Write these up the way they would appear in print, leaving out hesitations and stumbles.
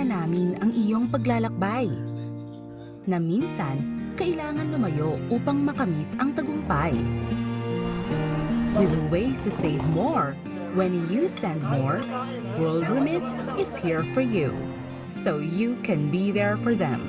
namin ang iyong paglalakbay. Na minsan, kailangan lumayo upang makamit ang tagumpay. With ways to save more, when you send more, World Remit is here for you, so you can be there for them.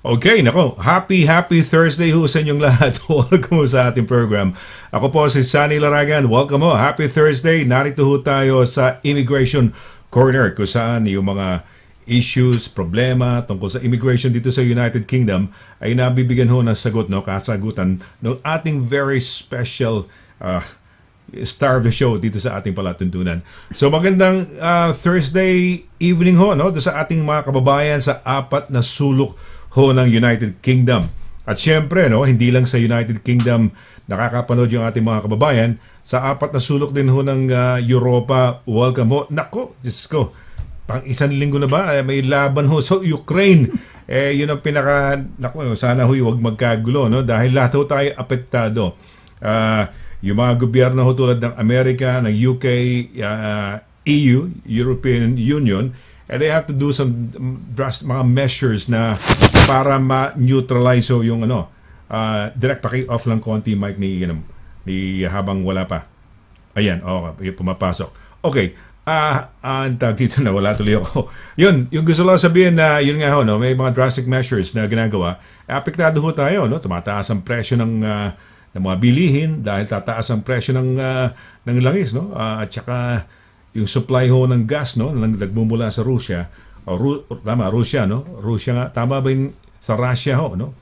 Okay, nako. Happy Thursday ho sa inyong lahat. Welcome sa ating program. Ako po si Sonny LARAGAN. Welcome ho. Happy Thursday. Narito ho tayo sa Immigration Corner kung saan yung mga issues, problema tungkol sa immigration dito sa United Kingdom ay nabibigyan ho ng sagot, no, kasagutan ng ating very special star of the show dito sa ating palatuntunan. So magandang Thursday evening ho, no, do sa ating mga kababayan sa apat na sulok ho ng United Kingdom. At syempre, no, hindi lang sa United Kingdom nakakapanood yung ating mga kababayan, sa apat na sulok din ho ng Europa. Welcome ho. Nako, Diyos ko, pang isang linggo na ba may laban ho sa Ukraine. Yun ang nako, sana ho huwag magkagulo, no, dahil lahat ho tayo apektado. Yung mga gobyerno ho tulad ng Amerika, ng UK, EU, European Union, they have to do some drastic mga measures na para ma-neutralize yung direct paki-off lang konti mic ni habang wala pa. Ayan, okay, pumapasok. Okay, ang tag dito na wala tuloy ako. Yun, yung gusto lang sabihin na yun nga ho, no, may mga drastic measures na ginagawa. Apektado ho tayo, no? Tumataas ang presyo ng mga bilihin dahil tataas ang presyo ng langis, no? At saka yung supply ho ng gas, no, nagmumula sa Russia. Tama, Russia, no? Russia nga. Tama ba yung sa Russia ho, no?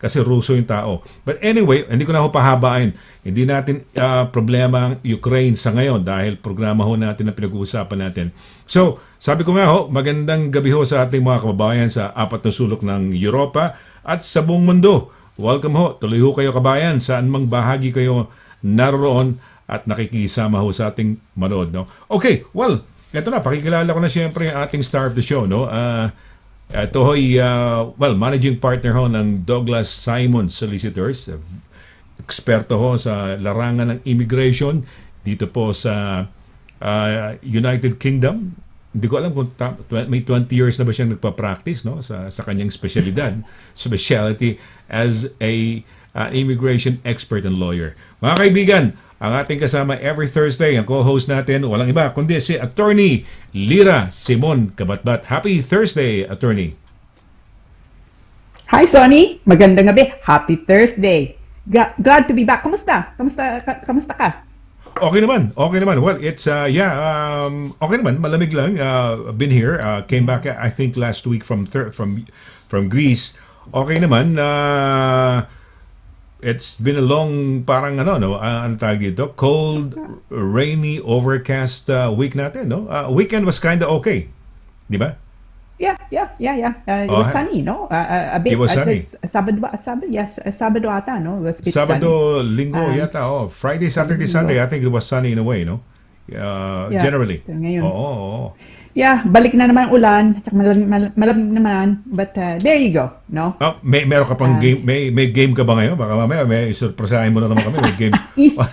Kasi Ruso yung tao. But anyway, hindi ko na ho pahabain. Hindi natin problema ang Ukraine sa ngayon dahil programa ho natin na pinag-uusapan natin. So, sabi ko nga ho, magandang gabi ho sa ating mga kababayan sa apat na sulok ng Europa at sa buong mundo. Welcome ho. Tuloy ho kayo kabayan. Saan mang bahagi kayo naroon at nakikisama ho sa ating manood, no? Okay, well, ito na, pakikilala ko na siyempre yung ating star of the show, no? Ito ho'y, managing partner ho ng Douglas Simon Solicitors. Eksperto ho sa larangan ng immigration dito po sa United Kingdom. Hindi ko alam kung may 20 years na ba siyang nagpa-practice, no? Sa kanyang specialty as a immigration expert and lawyer. Mga kaibigan, ang ating kasama every Thursday, ang co-host natin, walang iba kundi si Attorney LIRA SIMON-CABATBAT. Happy Thursday, Attorney. Hi, Sonny. Magandang gabi. Happy Thursday. Glad to be back. Kamusta? Kamusta ka? Okay naman. Well, it's, okay naman. Malamig lang. Been here. Came back, I think, last week from Greece. Okay naman. It's been a long, parang ano tawag dito? Cold, rainy, overcast week natin, no? Weekend was kind of okay. Di ba? Yeah. It was sunny, no? A bit. It was sunny. Sabado ata, no? It was a bit Sabado, sunny. Linggo yata. Friday, Saturday, Sunday, I think it was sunny in a way, no? Generally. Ngayon. Oo. Yeah, balik na naman ang ulan, at malamig naman, but there you go, no? Meron ka pang game, may game ka ba ngayon? Baka mamaya may surpresahin mo na naman kami, may game. Easter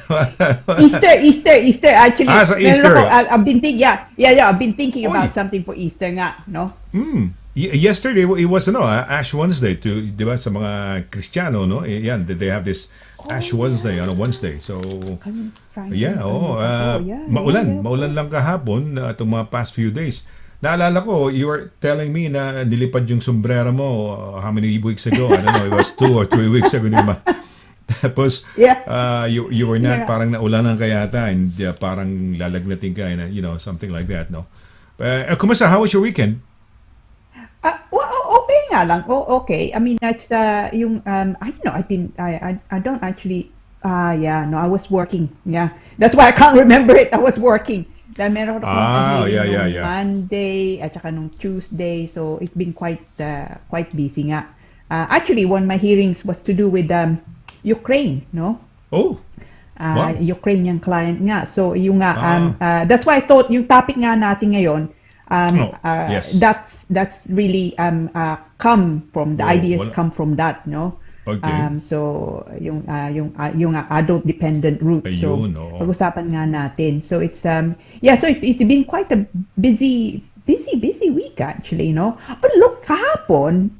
actually. Sa Easter. I've been thinking, I've been thinking about something for Easter nga, no? Yesterday it was Ash Wednesday di ba sa mga Kristiyano, no? Yan, they have this Ash Wednesday on a Wednesday. So maulan lang kahapon itong mga past few days. Naalala ko, you were telling me na nilipad yung sombrero mo how many weeks ago? I don't know, it was 2 or 3 weeks ago. Tapos, Yeah. you were not Yeah. parang naulanan ka yata and parang lalagnating ka, something like that, no? Kumusta? How was your weekend? Okay nga lang. Okay. I mean, that's yung I didn't I don't actually yeah, no, I was working. Yeah. That's why I can't remember it. I was working. Dahil meron akong hearing nung Monday at saka nung Tuesday, so it's been quite busy nga. Actually, one of my hearings was to do with Ukraine, no? Oh. Wow. Ukrainian client nga. So yung that's why I thought yung topic nga natin ngayon yes. that's really come from the ideas come from that, no? Okay. So yung adult dependent route. So pag-usapan nga natin. So it's yeah, so it's been quite a busy week actually, no? Oh, look, kahapon,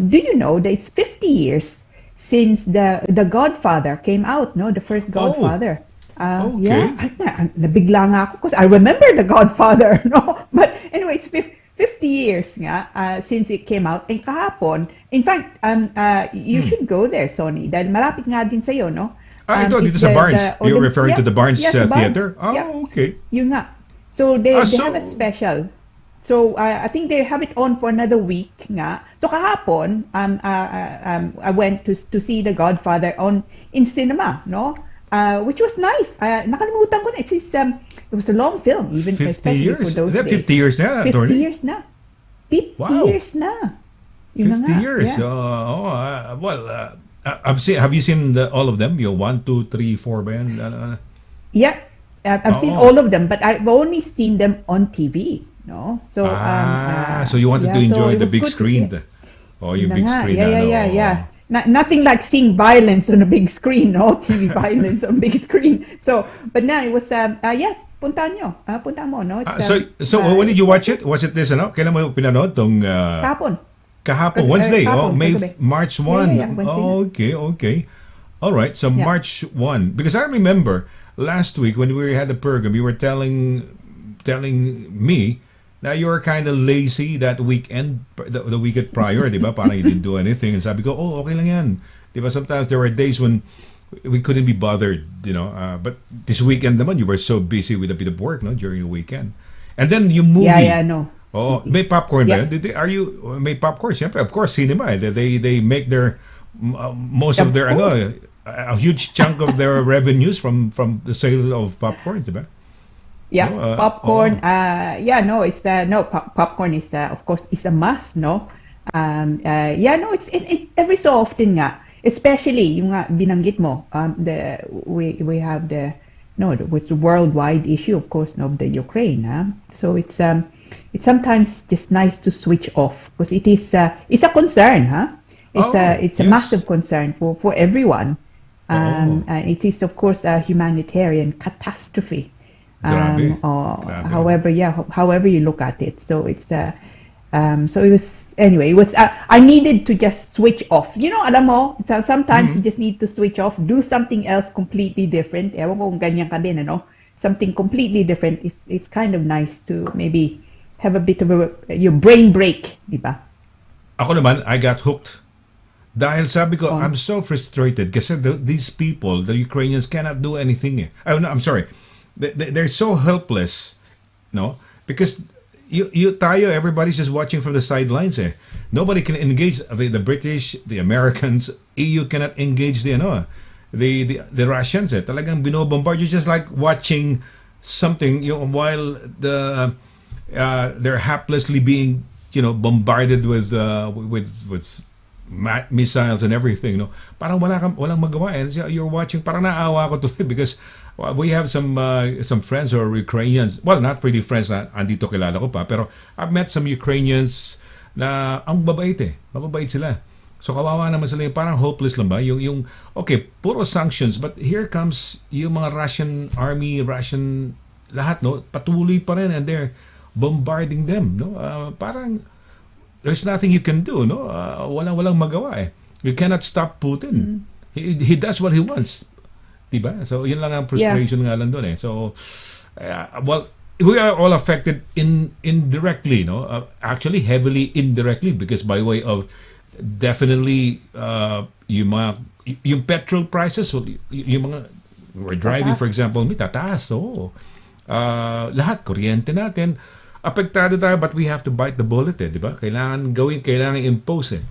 do you know that it's 50 years since the Godfather came out, no? The first Godfather. Okay. Yeah, nabigla nga ako because I remember the Godfather, no? But anyway, it's 50 years nga since it came out. And kahapon, in fact, you should go there, Sonny, dahil malapit nga din sa'yo, no? Ito, dito sa Barnes. You're referring to the Barnes Theater? Oh, yeah. Okay. Yun nga. So they have a special. So I think they have it on for another week nga. So kahapon, I went to see the Godfather in cinema, no? Which was nice. Nakalimutan ko na. It was a long film, even 50 especially years? for those Is that days. 50 years na? 50 years na. 50 years na. Yun 50 nga. years. Yeah. Have you seen all of them? Yung 1, 2, 3, 4 ba yan? Yeah. I've seen all of them, but I've only seen them on TV. No, so so you wanted to enjoy the big screen, yung big screen. Yeah. Nothing like seeing violence on a big screen, no? TV violence on big screen. So, but now it was yeah, punta mo, no? So when did you watch it? Was it this, Kailan mo pinanood tong kahapon, Wednesday? March 1. Yeah, Wednesday. Okay. All right. So March 1, because I remember last week when we had the program, you were telling me now you were kind of lazy that weekend, the weekend prior, di ba? Parang you didn't do anything. And sabi ko, okay lang yan. Di ba? Sometimes there were days when we couldn't be bothered, But this weekend naman, you were so busy with a bit of work, no? During the weekend. And then yung movie. Yeah, no. Oh, may popcorn ba yun? May popcorn? Siyempre, of course, cinema. They make their, most of their, a huge chunk of their revenues from the sale of popcorn, di ba? Yeah, popcorn. It's popcorn is of course is a must, no. It's every so often nga, especially yung nga binanggit mo. We have the worldwide issue, of course, of the Ukraine. So it's sometimes just nice to switch off because it's a concern, It's a massive concern for everyone. It is of course a humanitarian catastrophe. However you look at it. So it's so it was anyway. It was I needed to just switch off. Alam mo, sometimes you just need to switch off, do something else completely different. Ewan ko kung ganyan ka din, something completely different. It's kind of nice to maybe have a bit of your brain break, di ba? Ako naman, I got hooked. Dahil sabi ko, I'm so frustrated kasi these people, the Ukrainians, cannot do anything. Oh, no, I'm sorry. They're so helpless, no? Because everybody's just watching from the sidelines. Nobody can engage. The British, the Americans, EU cannot engage the Russians. Talagang binobombard. You're just like watching something while they're haplessly being bombarded with missiles and everything. No, parang walang magawa. You're watching. Parang naawa ko tuloy because we have some friends who are Ukrainians. Well, not really friends na andito kilala ko pa, pero I've met some Ukrainians na ang mababait sila. So kawawa naman sila, parang hopeless lang ba? Yung okay, puro sanctions, but here comes yung mga Russian army, Russian lahat, no? Patuloy pa rin and they're bombarding them, no? Parang there's nothing you can do, no? Walang magawa. You cannot stop Putin. He does what he wants. Diba? So, yun lang ang frustration nga lang doon. So, well, we are all affected indirectly, no? Actually, heavily indirectly because by way of definitely, yung petrol prices, yung mga we're driving, for example, may tataas. So, lahat, kuryente natin, apektado tayo, but we have to bite the bullet, di ba? Kailangan impose, eh.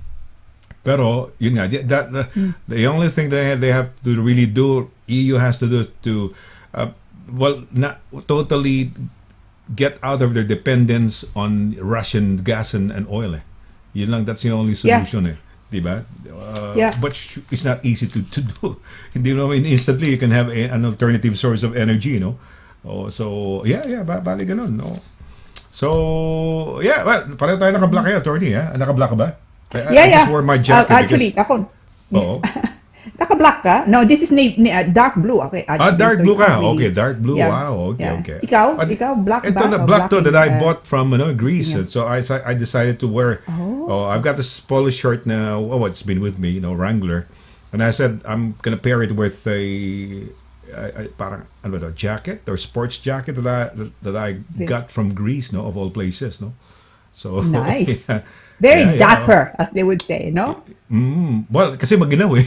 Pero, yun nga, the only thing they have to really do, EU has to do to, not totally get out of their dependence on Russian gas and oil, eh. Yun lang, that's the only solution, eh. Diba? But it's not easy to do. Hindi naman instantly you can have an alternative source of energy, no? So bali ganun, no? So, well, pareho tayo naka-black kayo, attorney, ha? Naka-black ka ba? I just wore my jacket actually, ako. Oo. Naka-black ka? No, this is dark blue. Okay. Dark blue ka. Okay, dark blue. Yeah. Wow. Okay. Ikaw black ba? Ito na black to that I bought from Greece. Yeah. So I decided to wear. I've got this polo shirt now. It's been with me, Wrangler, and I said I'm gonna pair it with a parang ano ba, jacket or sports jacket that I got from Greece, of all places, So nice. Very dapper, as they would say, no? Well, kasi maginaw, eh.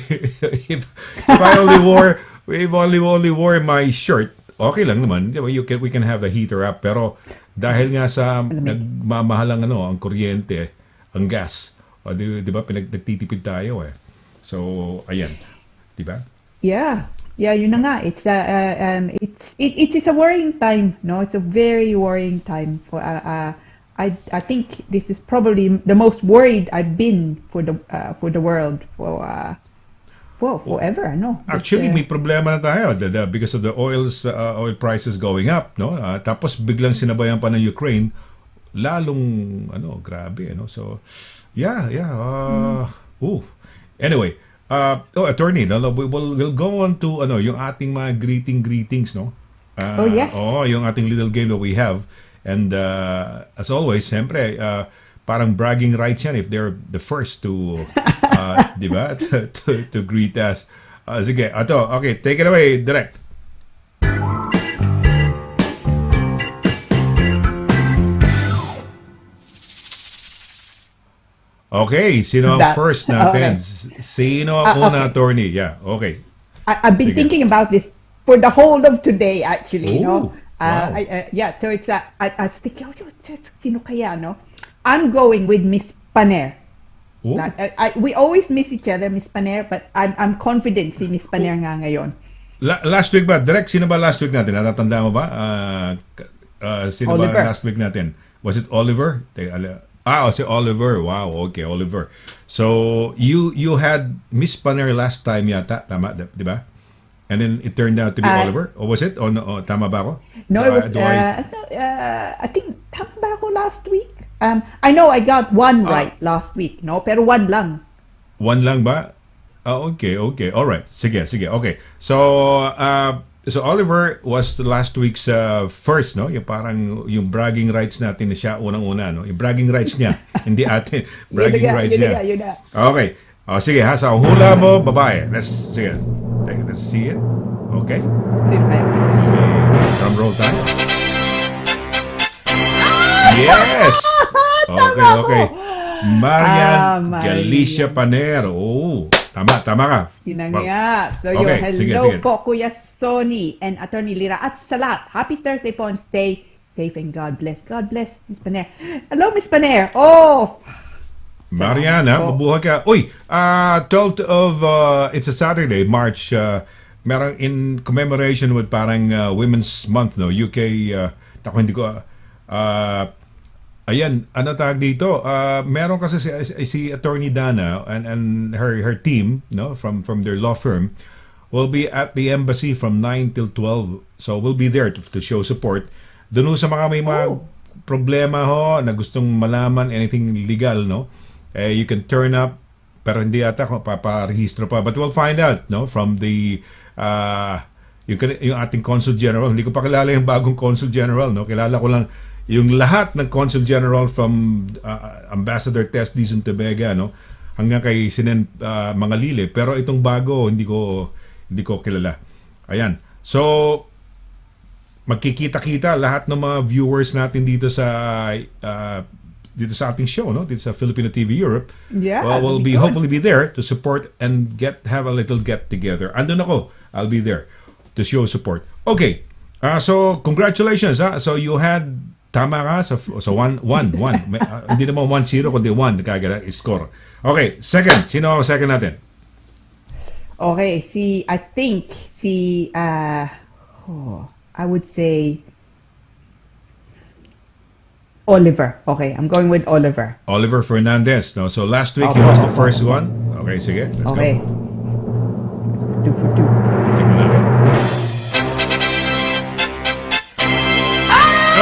if I only wore my shirt, okay lang naman. We can have the heater up. Pero dahil nga sa nagmamahalang ang kuryente, ang gas, di ba, nagtitipid tayo, eh. So, ayan. Di ba? Yeah, yun na nga. It is a worrying time, no? It's a very worrying time for I think this is probably the most worried I've been for the world for forever, no? Actually, may problema na tayo because of the oil prices going up, no? Tapos biglang sinabayan pa ng Ukraine, lalong grabe, So, anyway, attorney, we'll go on to yung ating mga greetings, no? Yes. Yung ating little game that we have. And as always, siyempre, parang bragging rights yan if they're the first to, di ba, to greet us. Sige, okay, take it away, direct. Okay, sino ang first natin? Okay. Sino ang una, attorney? Yeah, okay. I've been thinking about this for the whole of today, actually, Wow. So it's I was thinking, sino kaya, no? I'm going with Miss Paner. We always miss each other, Miss Paner, but I'm confident si Miss Paner nga ngayon. Last week ba? Direct, sino ba last week natin? Natatanda mo ba? Sino Oliver. Ba last week natin? Was it Oliver? Si Oliver. Wow, okay, Oliver. So, you had Miss Paner last time yata, tama, di ba? And then it turned out to be Oliver? Or was it? Tama ba ako? No, it was, I think, tama ba ako last week? I know I got one right last week, no? Pero one lang. One lang ba? Okay. Alright. Sige. Okay. So, Oliver was last week's first, no? Yung parang, yung bragging rights natin na siya unang-una, no? Yung bragging rights niya. Hindi atin. Bragging rights niya. Yun na. Okay. Sige ha. Sa hula mo, babae. Let's see it. Okay. Sino kayo? Drum roll tayo. Yes! Okay. Marian Galicia Paner. Tama ka. Yun nga. So, okay, hello sige. po, Kuya Sonny and Attorney Lira at sa lahat. Happy Thursday po and stay safe and God bless. God bless, Miss Paner. Hello, Miss Paner. Mariana, mabuhay ka. Uy, 12th of, it's a Saturday, March, merong in commemoration with parang Women's Month, no? UK, ayan, ano tawag dito? Meron kasi si Attorney Dana and her team, no, from their law firm, will be at the embassy from 9 till 12. So we'll be there to show support. Doon sa mga may mga problema na gustong malaman anything legal, no? You can turn up, pero hindi ata kung paparehistro pa. But we'll find out, no, from the yung ating Consul General. Hindi ko pa kilala yung bagong Consul General, no? Kilala ko lang yung lahat ng Consul General from Ambassador Tess Dizon Tebega, no, hanggang kay Sinen Mangalile. Pero itong bago, hindi ko kilala. Ayan. So, magkikita-kita lahat ng mga viewers natin dito sa dito sa ating show, no? Dito sa Filipino TV Europe. Yeah, Well, we'll that'd be be good. hopefully be there to support and have a little get together. Andun ako. I'll be there to show support. Okay. So congratulations, ha? So you had tama ka so 1-1. Hindi naman 1-0 kundi 1 kagad score. Okay, second. Sino ang second natin? Okay, I would say Oliver. Okay, I'm going with Oliver. Oliver Fernandez. No? So last week he was the first one. Okay, sige. Let's Okay. go. 2 for 2. Tingnan natin.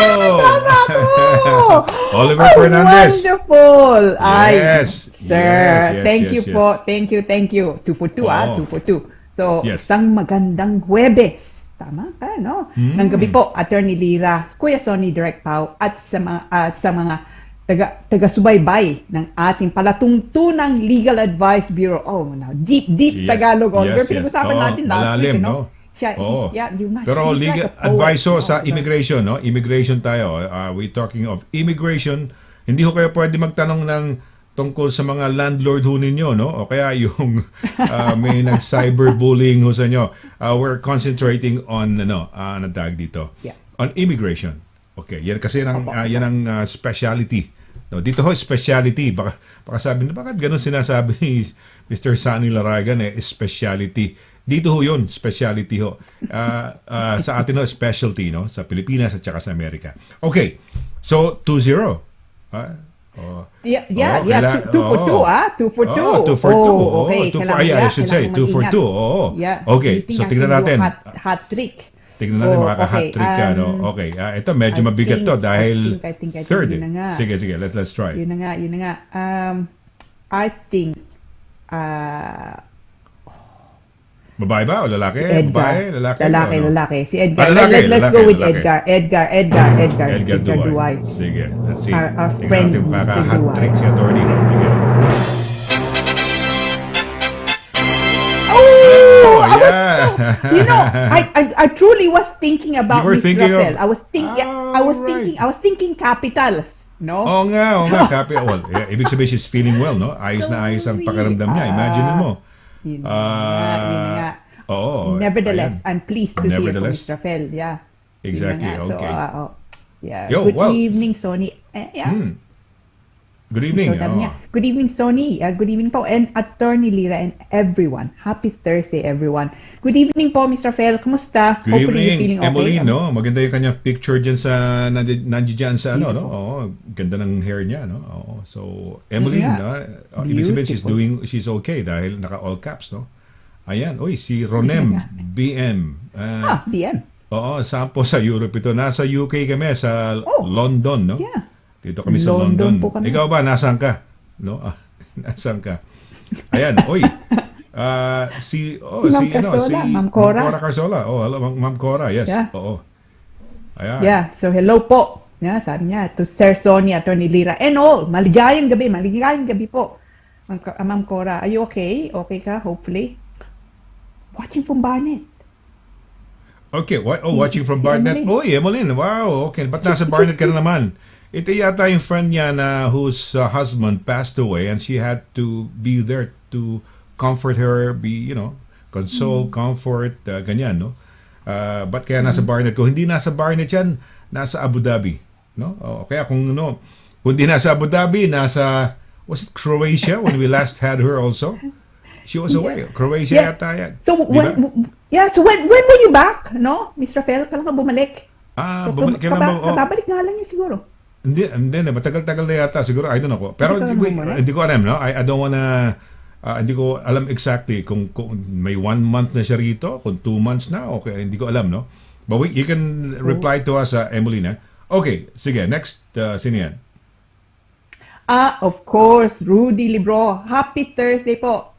Oh! Oliver Fernandez. Wonderful. Yes. Sir. Yes, Thank you yes. po. Thank you. 2 for 2, Oo. 2 for 2. So, Yes. isang magandang Huwebes. Tama ka, no? Ng gabi po, Attorney Lira, Kuya Sonny, Direct Pao, at sa mga taga-subaybay ng ating palatungtunang Legal Advice Bureau. Oh, now, deep Yes, Tagalog. Oliver, yes, yes. pinag-usapan Oo, natin last malalim, week, no? Siya Oo. Pero she's legal like a poet. advisor sa Oh, immigration, no? Immigration tayo. We talking of immigration. Hindi ho kayo pwede magtanong ng tungkol sa mga landlord ho ninyo, no? O kaya yung may nag-cyberbullying ho sa inyo. We're concentrating on, ano tawag dito? Yeah. On immigration. Okay, yan kasi yan ang specialty. No, dito ho, specialty. Baka sabi na, bakit ganun sinasabi ni Mr. Sonny Laragan, specialty. Dito ho yun, specialty ho. Sa atin ho, specialty, no? Sa Pilipinas at saka sa Amerika. Okay, so 2-0. Yeah, 2 for 2, 2 for 2. Okay, I should say 2 for 2. Oo. Yeah. Okay, so tingnan natin. Hat trick. Tingnan natin makaka-hat trick ka, no? Okay, ito medyo mabigat to dahil I think third. yun na nga. Sige, let's try. Yun na nga. I think Babae ba o lalaki? si Edgar. Babae, lalaki? Lalaki. Si Edgar. Lalaki, Let's go with lalaki. Edgar Duway. Sige, let's see. Our Tingnan friend, natin Mr. makaka-hat Duway. trick si attorney. Sige. Oh, Yeah. I truly was thinking about You were Miss thinking of- Rafael. I was thinking capitals, no? Oo nga. Well, ibig sabihin she's feeling well, no? Ayos na ayos ang pakiramdam niya. Imagine mo. Yun na nga. Oo. Nevertheless, ayan. I'm pleased to hear from Nevertheless. Mr. Rafael. Yeah. Exactly, Yun na nga. So, okay. yeah. Yo, Good well. evening, Sonny. Yeah. Good evening. So, sabi niya, good evening, Sonny. Good evening po. And Attorney Lira and everyone. Happy Thursday, everyone. Good evening po, Mr. Rafael. Kumusta? Good Hopefully you're evening, feeling okay. Emily, no? Maganda yung kanyang picture dyan sa, nandiyan dyan sa, no? Oo, ganda ng hair niya, no? Oo. So, Emily, Yeah. no? Ibig sabihin, Beautiful. she's okay dahil naka all caps, no? Ayan, si Ronem, BM. BM. Oo, saan po sa Europe ito? Nasa UK kami, sa London, no? Yeah. Dito kami sa London London. po kami. Ikaw ba, nasaan ka? No? Nasaan ka? Ayan, si Ma'am Cora. Ma'am Cora Carzola. Hello, Ma'am Cora, yes. Yeah. Oo. Ayan. Yeah, so hello po. Yeah, sabi niya, to Sir Sonny, Attorney Lira, and all. Maligayang gabi po. Ma'am Cora, are you okay? Okay ka, hopefully? Watching from Barnet. Okay, watching from si Barnet. Emmeline. Emmeline, wow, okay. Ba't nasa Barnet ka na naman? Ito yata yung friend niya na whose husband passed away and she had to be there to comfort her, console, comfort, ganyan, no? Ba't kaya nasa Barnet ko? Hindi nasa Barnet yan, nasa Abu Dhabi, no? Kaya kung di nasa Abu Dhabi, was it Croatia when we last had her also? She was away. Croatia yata yan. So Diba? when were you back, no? Miss Rafael, kailan ka bumalik? Babalik nga lang niya siguro. Hindi, matagal-tagal na yata siguro, I don't know. Pero hindi ko alam, no? I don't wanna hindi ko alam exactly kung may 1 month na siya rito, kung 2 months na, okay, hindi ko alam, no? But you can reply to us, Emily, Okay, sige, next, sino yan? Of course, Rudy Libro. Happy Thursday po.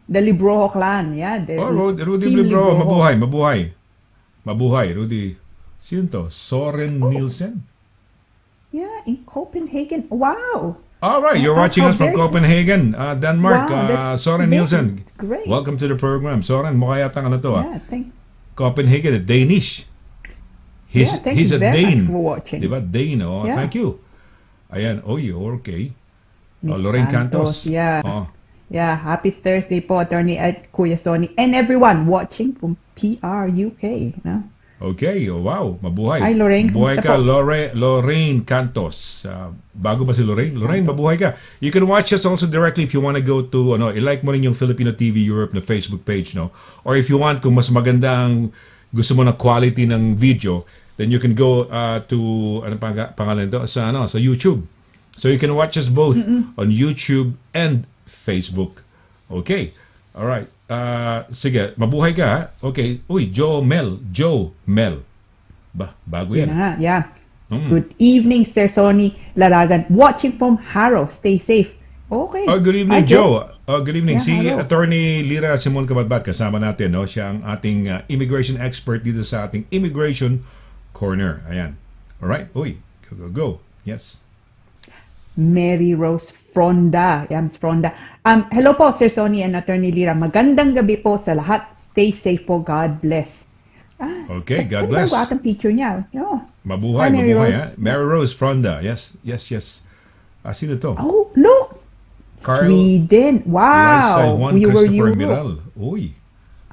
The Libroho clan, yeah. Rudy Libro, mabuhay, Rudy. Sino to? Soren Nielsen? Yeah, in Copenhagen. Wow. All right, you're watching us from Copenhagen, Denmark. Wow, that's Soren Nielsen. great. Welcome to the program. Soren, mukha yata to. Yeah, Copenhagen, Danish. He's thank a you very Dane. much for watching. Diba? Dane, Yeah. thank you. Ayan. Okay. Miss Lorraine Cantos. Yeah. Oh. Yeah, happy Thursday po, Attorney at Kuya Sonny, and everyone watching from PR UK. No? Okay, wow, mabuhay. Hi, Lorraine, Mabuhay kumusta ka, po? Lorraine Cantos. Bago ba si Lorraine? Lorraine, mabuhay ka. You can watch us also directly if you want to go to, i-like mo rin yung Filipino TV Europe na Facebook page, no? Or if you want, kung mas maganda ang gusto mo na quality ng video, then you can go to, pangalan ito? Sa YouTube. So you can watch us both on YouTube and Facebook. Okay. All right. Sige, mabuhay ka ha. Okay. Uy, Joe Mel. Bago yan. Yeah. Good evening, Sir Sonny Laragan. Watching from Harrow. Stay safe. Okay. Good evening, Hi, Joe. Good evening. Yeah, Si hello. Attorney Lira SIMON-CABATBAT kasama natin, no? Siya ang ating immigration expert dito sa ating Immigration Corner. Ayan. All right. Uy, go. Yes. Mary Rose Fronda. Yeah, Ms. Fronda. Hello po, Sir Sonny and Attorney Lira. Magandang gabi po sa lahat. Stay safe po. God bless. Okay, God bless. Ano ba ang picture niya? No. Mabuhay, Hi, Mary mabuhay. Rose. Ha? Mary Rose Fronda. Yes. Sino to? Oh, look. Carl Sweden. Liza Wow. Juan We were Christopher Europe. Miral. Uy.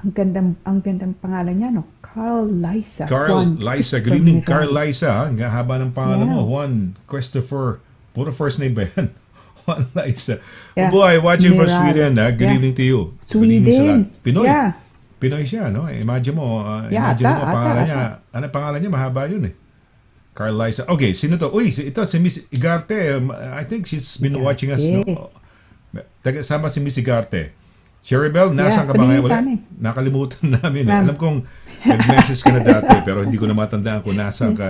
Ang gandang pangalan niya, no? Carl Liza. Carl Juan Liza. Christopher Good evening, Miral. Carl Liza. Ang haba ng pangalan mo. Yeah. Juan Christopher. Puro first name ba yan? Juan Liza. Yeah. Mabuhay, watching from Miral. Sweden. Ha? Good Yeah. evening to you. Good evening sa Sweden. lahat. Pinoy. Yeah. Pinoy siya, no? Imagine mo. Yeah, Imagine mo, ata. pangalan niya. Ano pangalan niya? Mahaba yun eh. Carl Liza. Okay, sino to? Uy, ito si Miss Igarte. I think she's been Igarte. watching us, no? Sama si Miss Igarte. Sherry Bell, nasaan ka ba sabihin ngayon? sa amin. Nakalimutan namin. Ma'am. Alam kong nag-message ka na dati, pero hindi ko na matandaan kung nasaan ka,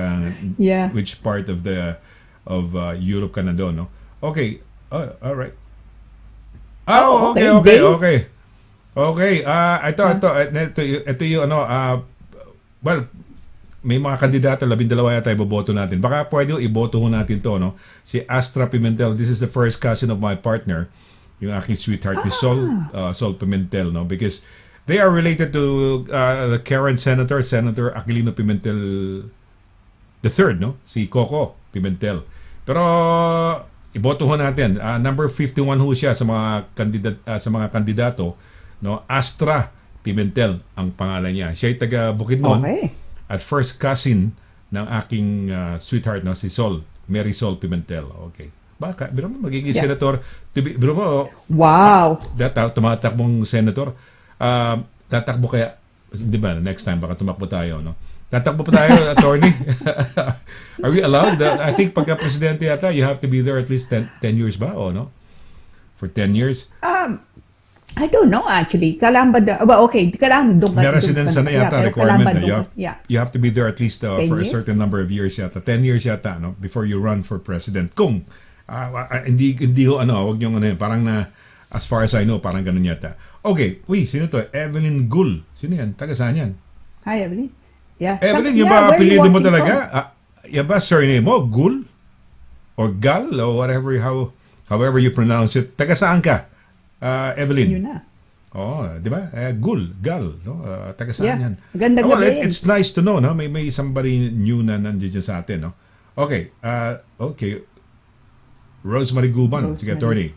Yeah. which part of Europe ka na doon, no? Okay. All right. Oh, Okay. okay. Okay. Ito yung well, may mga kandidato, 12 yata iboboto natin. Baka pwede iboto ho natin to, no? Si Astra Pimentel. This is the first cousin of my partner, yung aking sweetheart, ni Sol Pimentel, no? Because they are related to the current Senator Aquilino Pimentel the third, no? Si Coco Pimentel. Pero iboto ho natin. Number 51 ho siya sa mga kandidato, no? Astra Pimentel ang pangalan niya. Siya ay taga Bukidnon. Okay. At first cousin ng aking sweetheart, no? Si Mary Sol Pimentel. Okay. Baka, biro mo, magiging Yeah. senator. Biro mo, Wow. tumatakbong senator. Tatakbo kaya, di ba, next time, baka tumakbo tayo, no? Tatakbo pa tayo, attorney. Are we allowed? I think pagka-presidente yata, you have to be there at least 10 years ba? O, no? For 10 years. I don't know actually. Kailangan ba okay, kailangan doon May residence na yata, pero requirement kailangan na. ba doon- You have to be there at least 10 for a years? certain number of years yata. 10 years yata, no? Before you run for president. Kung, hindi ho, wag niyong parang na, as far as I know, parang ganun yata. Okay, sino to? Evelyn Gul. Sino yan? Taga saan yan? Hi, Evelyn. Yeah. Evelyn, yung Yeah, ba where are you apelido mo watching talaga? from? Yung ba surname mo? Gul? Or Gal? Or whatever, however you pronounce it. Taga saan ka? Evelyn? Yun na. Oh, di ba? Gal, no? Taga saan Yeah. yan? Maganda Well, gabi. it's nice to know, no? May somebody new na nandiyan sa atin, no? Okay. Okay. Rosemary Guban, sige, attorney.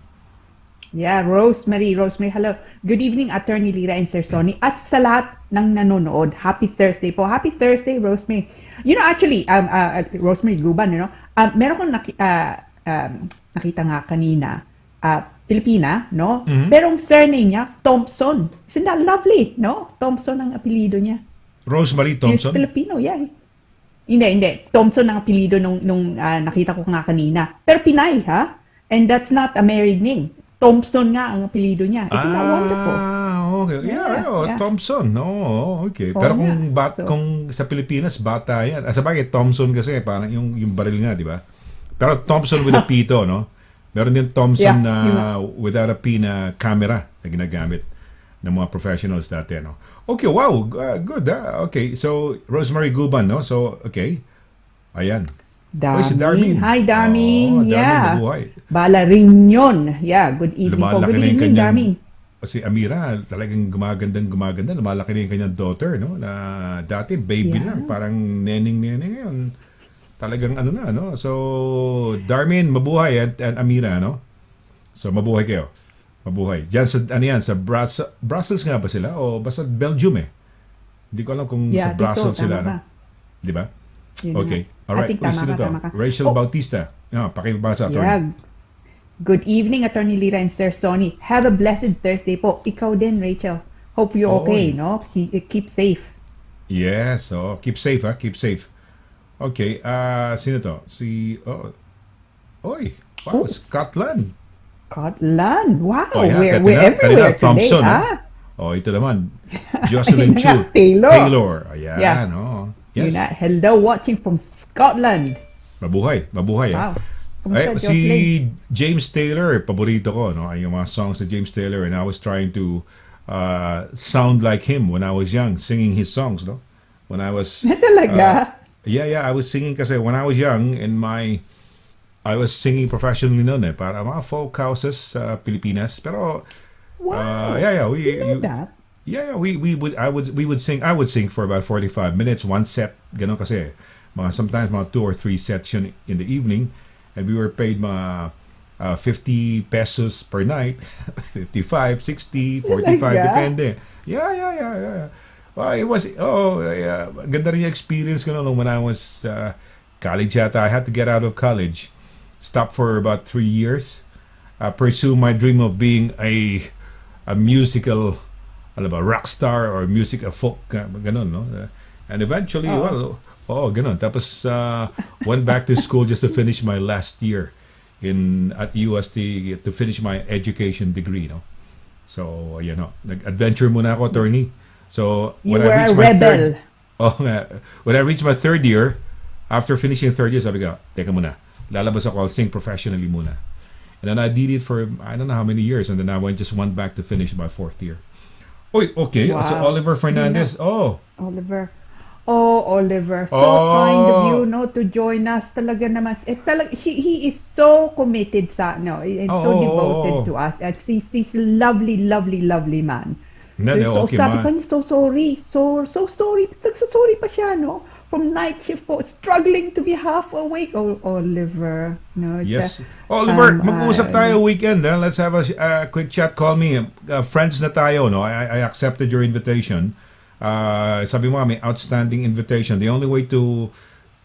Yeah, Rosemary, hello. Good evening, Attorney Lira and Sir Sonny. At sa lahat ng nanonood, happy Thursday po. Happy Thursday, Rosemary. You know, actually, Rosemary Guban, meron kong nakita nga kanina, Pilipina, no? Mhm. Pero ang surname niya, Thompson. Isn't that lovely, no? Thompson ang apelido niya. Rosemary Thompson? He's Filipino, yeah. Hindi. Thompson ang apelido nung nakita ko nga kanina. Pero Pinay, ha? And that's not a married name. Thompson nga ang apelido niya. Isn't that wonderful? Okay. Yeah. Thompson. No, okay. Oo Pero nga. kung sa Pilipinas, bata yan. Sabagay, Thompson kasi, parang yung baril nga, di ba? Pero Thompson with a P to, no? Meron din Thompson Yeah, na without a P na camera na ginagamit ng mga professionals dati, no? Okay, wow. Good, Okay, so Rosemary Guban, no? So, okay. Ayan. Darmin. Si Darmin. Hi, Darmin. Darmin, Yeah. mabuhay. Balarinyon. Yeah, good evening po. Lumalaki Good na yung evening, Darmin. Si Amira, talagang gumaganda. Lumalaki na yung kanyang daughter, no? Na dati, baby Yeah. lang. Parang neneng ngayon. talagang ano na, no? So, Darmin, mabuhay and Amira, no? So, mabuhay kayo. Mabuhay. Diyan sa, ano yan, sa Brussels nga ba sila? O basta Belgium eh. Hindi ko alam kung sa Yeah, I think Brussels so. sila, Tama no? ka. Di ba? Yun Okay. nga. Alright. I think Uy, tama sino ka, to? tama ka. Rachel Oh, Bautista. Pakibasa, attorney. yeah. Good evening, Attorney Lira and Sir Sonny. Have a blessed Thursday po. Ikaw din, Rachel. Hope you're okay, no? Keep safe. Yes. So, keep safe, ha? Keep safe. Okay. Sino to? Si... Oy. Wow, Oh, Scotland. Scotland. Wow, Oh, yeah, we're everywhere today. Thompson, ah. Ito naman. Jocelyn Chu. Taylor. Ayan, Yeah. Yes. Hello, watching from Scotland. Mabuhay. Wow. Kumusta, Si Jocelyn? James Taylor, paborito ko, no? Yung mga songs ni James Taylor, and I was trying to sound like him when I was young, singing his songs, no? When I was... Talaga? Yeah, I was singing kasi when I was young, I was singing professionally noon para mga folk houses sa Pilipinas. Pero Wow. we You know that? we would sing. I would sing for about 45 minutes, one set, ganun kasi. Sometimes mga 2 or 3 sets yun in the evening, and we were paid mga 50 pesos per night, 55, 60, 45, Talaga? depende. Yeah. Well, it was ganda rin yung experience ko noon when I was college yata. I had to get out of college. Stopped for about 3 years. Pursue my dream of being a musical, rock star or folk, ganun, no? And eventually, ganun. Tapos went back to school just to finish my last year at UST to finish my education degree, no? So, nag-adventure muna ako, attorney. So, You were a rebel. when I reached my third year, after finishing third year, sabi ko, teka muna, lalabas ako, I'll sing professionally muna. And then I did it for, I don't know how many years, and then I just went back to finish my fourth year. Okay. Wow. So, Oliver Fernandez, Oliver. Oliver, so kind of you, no, to join us. Talaga naman. He is so committed and so devoted to us. He's a lovely, lovely, lovely man. Okay, sabi pa niya, so sorry. So sorry. So sorry pa siya, no? From night shift po, struggling to be half awake. Oliver. No, yes. Oliver, mag-uusap tayo weekend. Let's have a quick chat. Call me. Friends na tayo, no? I accepted your invitation. Sabi mo may outstanding invitation. The only way to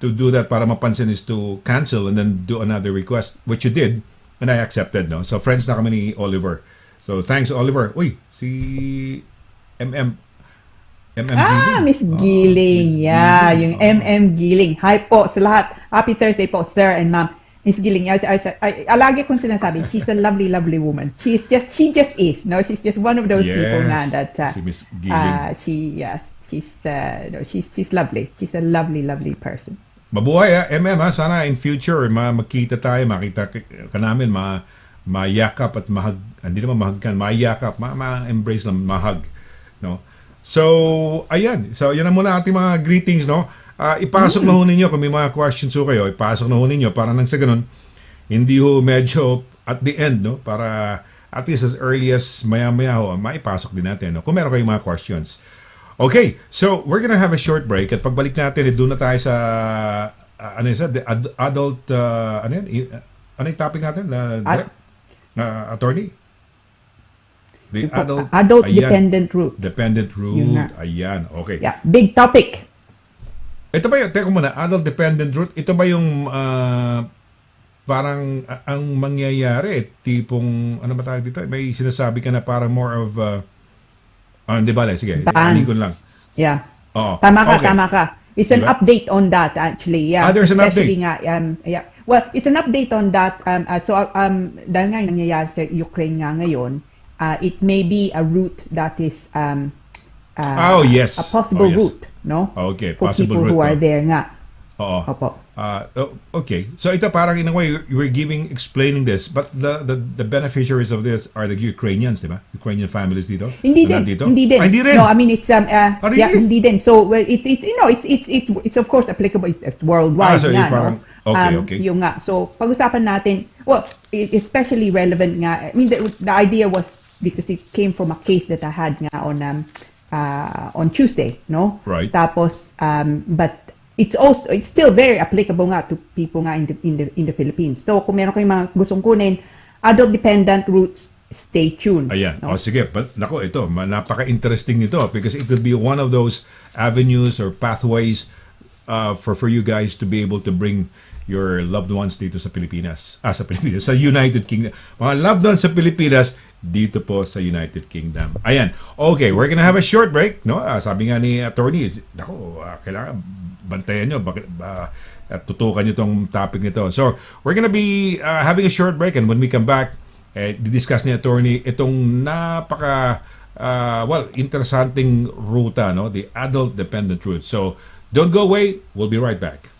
do that para mapansin is to cancel and then do another request, which you did, and I accepted, no? So friends na kami ni Oliver. So thanks, Oliver. Uy, si MM Giling. Miss Giling. Yung MM Giling. Hi po sa lahat. Happy Thursday po, sir and ma'am. Miss Giling, lagi kong sinasabi, she's a lovely, lovely woman. She just is. No, she's just one of those people na that si Miss Giling. She's lovely. She's a lovely, lovely person. Mabuhay MM ha. Sana in future makita tayo, makita ka namin, mayakap at hindi naman mahagkan, mayakap, ma-embrace lang, mahag, no? So, ayan. So, yan na muna ating mga greetings, no? Ipasok na ho ninyo kung may mga questions ho kayo, ipasok na ho ninyo para nang sa ganun, hindi ho medyo at the end, no? Para at least as early as maya-maya ho, maipasok din natin, no? Kung meron kayong mga questions. Okay, so we're gonna have a short break at pagbalik natin, doon na tayo sa adult, ano yung topic natin? Attorney? The adult dependent root. Dependent root. Ayan. Okay. Yeah, big topic. Ito ba yung, teka muna, adult dependent root, ito ba yung parang ang mangyayari, tipong, ano ba tawag dito? May sinasabi ka na parang more of, hindi ba, sige, ko lang. Yeah. Tama ka. It's an update on that, actually. Yeah. There's an update. Yeah. Well, it's an update on that. Dahil nga nangyayari sa Ukraine nga ngayon, it may be a route that is yes. a possible route, no? Okay, for possible people route. who are there nga. Opo. Okay. So ito parang in a way we're explaining this, but the beneficiaries of this are the Ukrainians, di ba? Ukrainian families dito. Hindi din. Hindi rin. No, I mean it's really? yeah, hindi din. So it's of course applicable. It's worldwide so nga, parang, no? Okay. Yung nga. So pag-usapan natin, well, especially relevant nga. I mean the idea was because it came from a case that I had nga on Tuesday, no? Right. Tapos but it's still very applicable nga to people nga in the Philippines. So kung meron kayong mga gustong kunin, adult dependent routes, stay tuned. Ayan. No? O sige, nako ito, napaka-interesting nito because it could be one of those avenues or pathways for you guys to be able to bring your loved ones dito sa Pilipinas. Sa United Kingdom. Mga loved ones sa Pilipinas dito po sa United Kingdom. Ayan. Okay, we're gonna have a short break, no? Sabi nga ni attorney, nako, kailangan bantayan nyo, at tutukan nyo tong topic nito. So, we're gonna be having a short break, and when we come back, di-discuss ni attorney itong interesting ruta, no? The adult dependent route. So, don't go away. We'll be right back.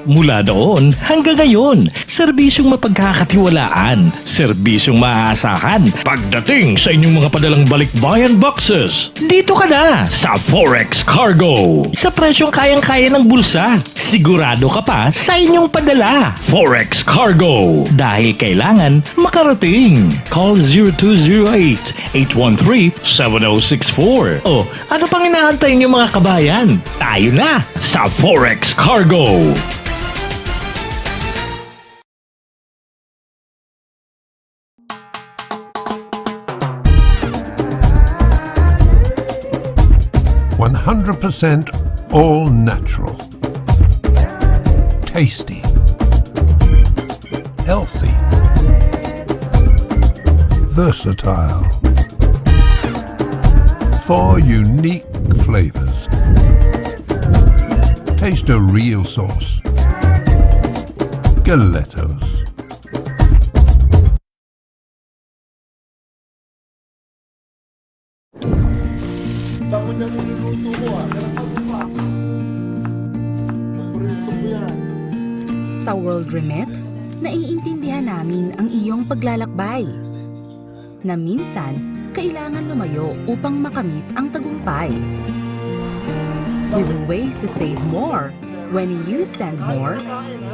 Mula doon hanggang ngayon, serbisyong mapagkakatiwalaan, serbisyong maaasahan pagdating sa inyong mga padalang balikbayan boxes. Dito ka na sa Forex Cargo. Sa presyong kayang-kaya ng bulsa, sigurado ka pa sa inyong padala. Forex Cargo. Dahil kailangan makarating. Call 0208-813-7064. O, ano pang inaantay niyo mga kabayan? Tayo na sa Forex Cargo. %100% all natural, tasty, healthy, versatile, 4 unique flavors. Taste a real sauce. Galettos. Sa World Remit, naiintindihan namin ang iyong paglalakbay. Na minsan, kailangan lumayo upang makamit ang tagumpay. With ways to save more, when you send more,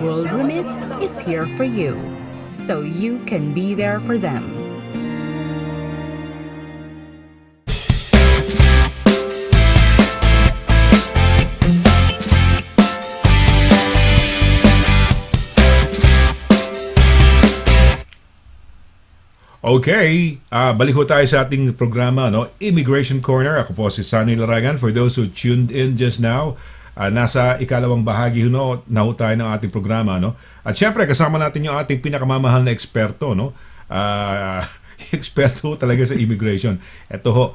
World Remit is here for you, so you can be there for them. Okay, balik ho tayo sa ating programa, no? Immigration Corner. Ako po si Sonny LARAGAN. For those who tuned in just now, nasa ikalawang bahagi na ho tayo ng ating programa, no? At syempre, kasama natin yung ating pinakamamahal na eksperto, no? Eksperto talaga sa immigration. Ito ho,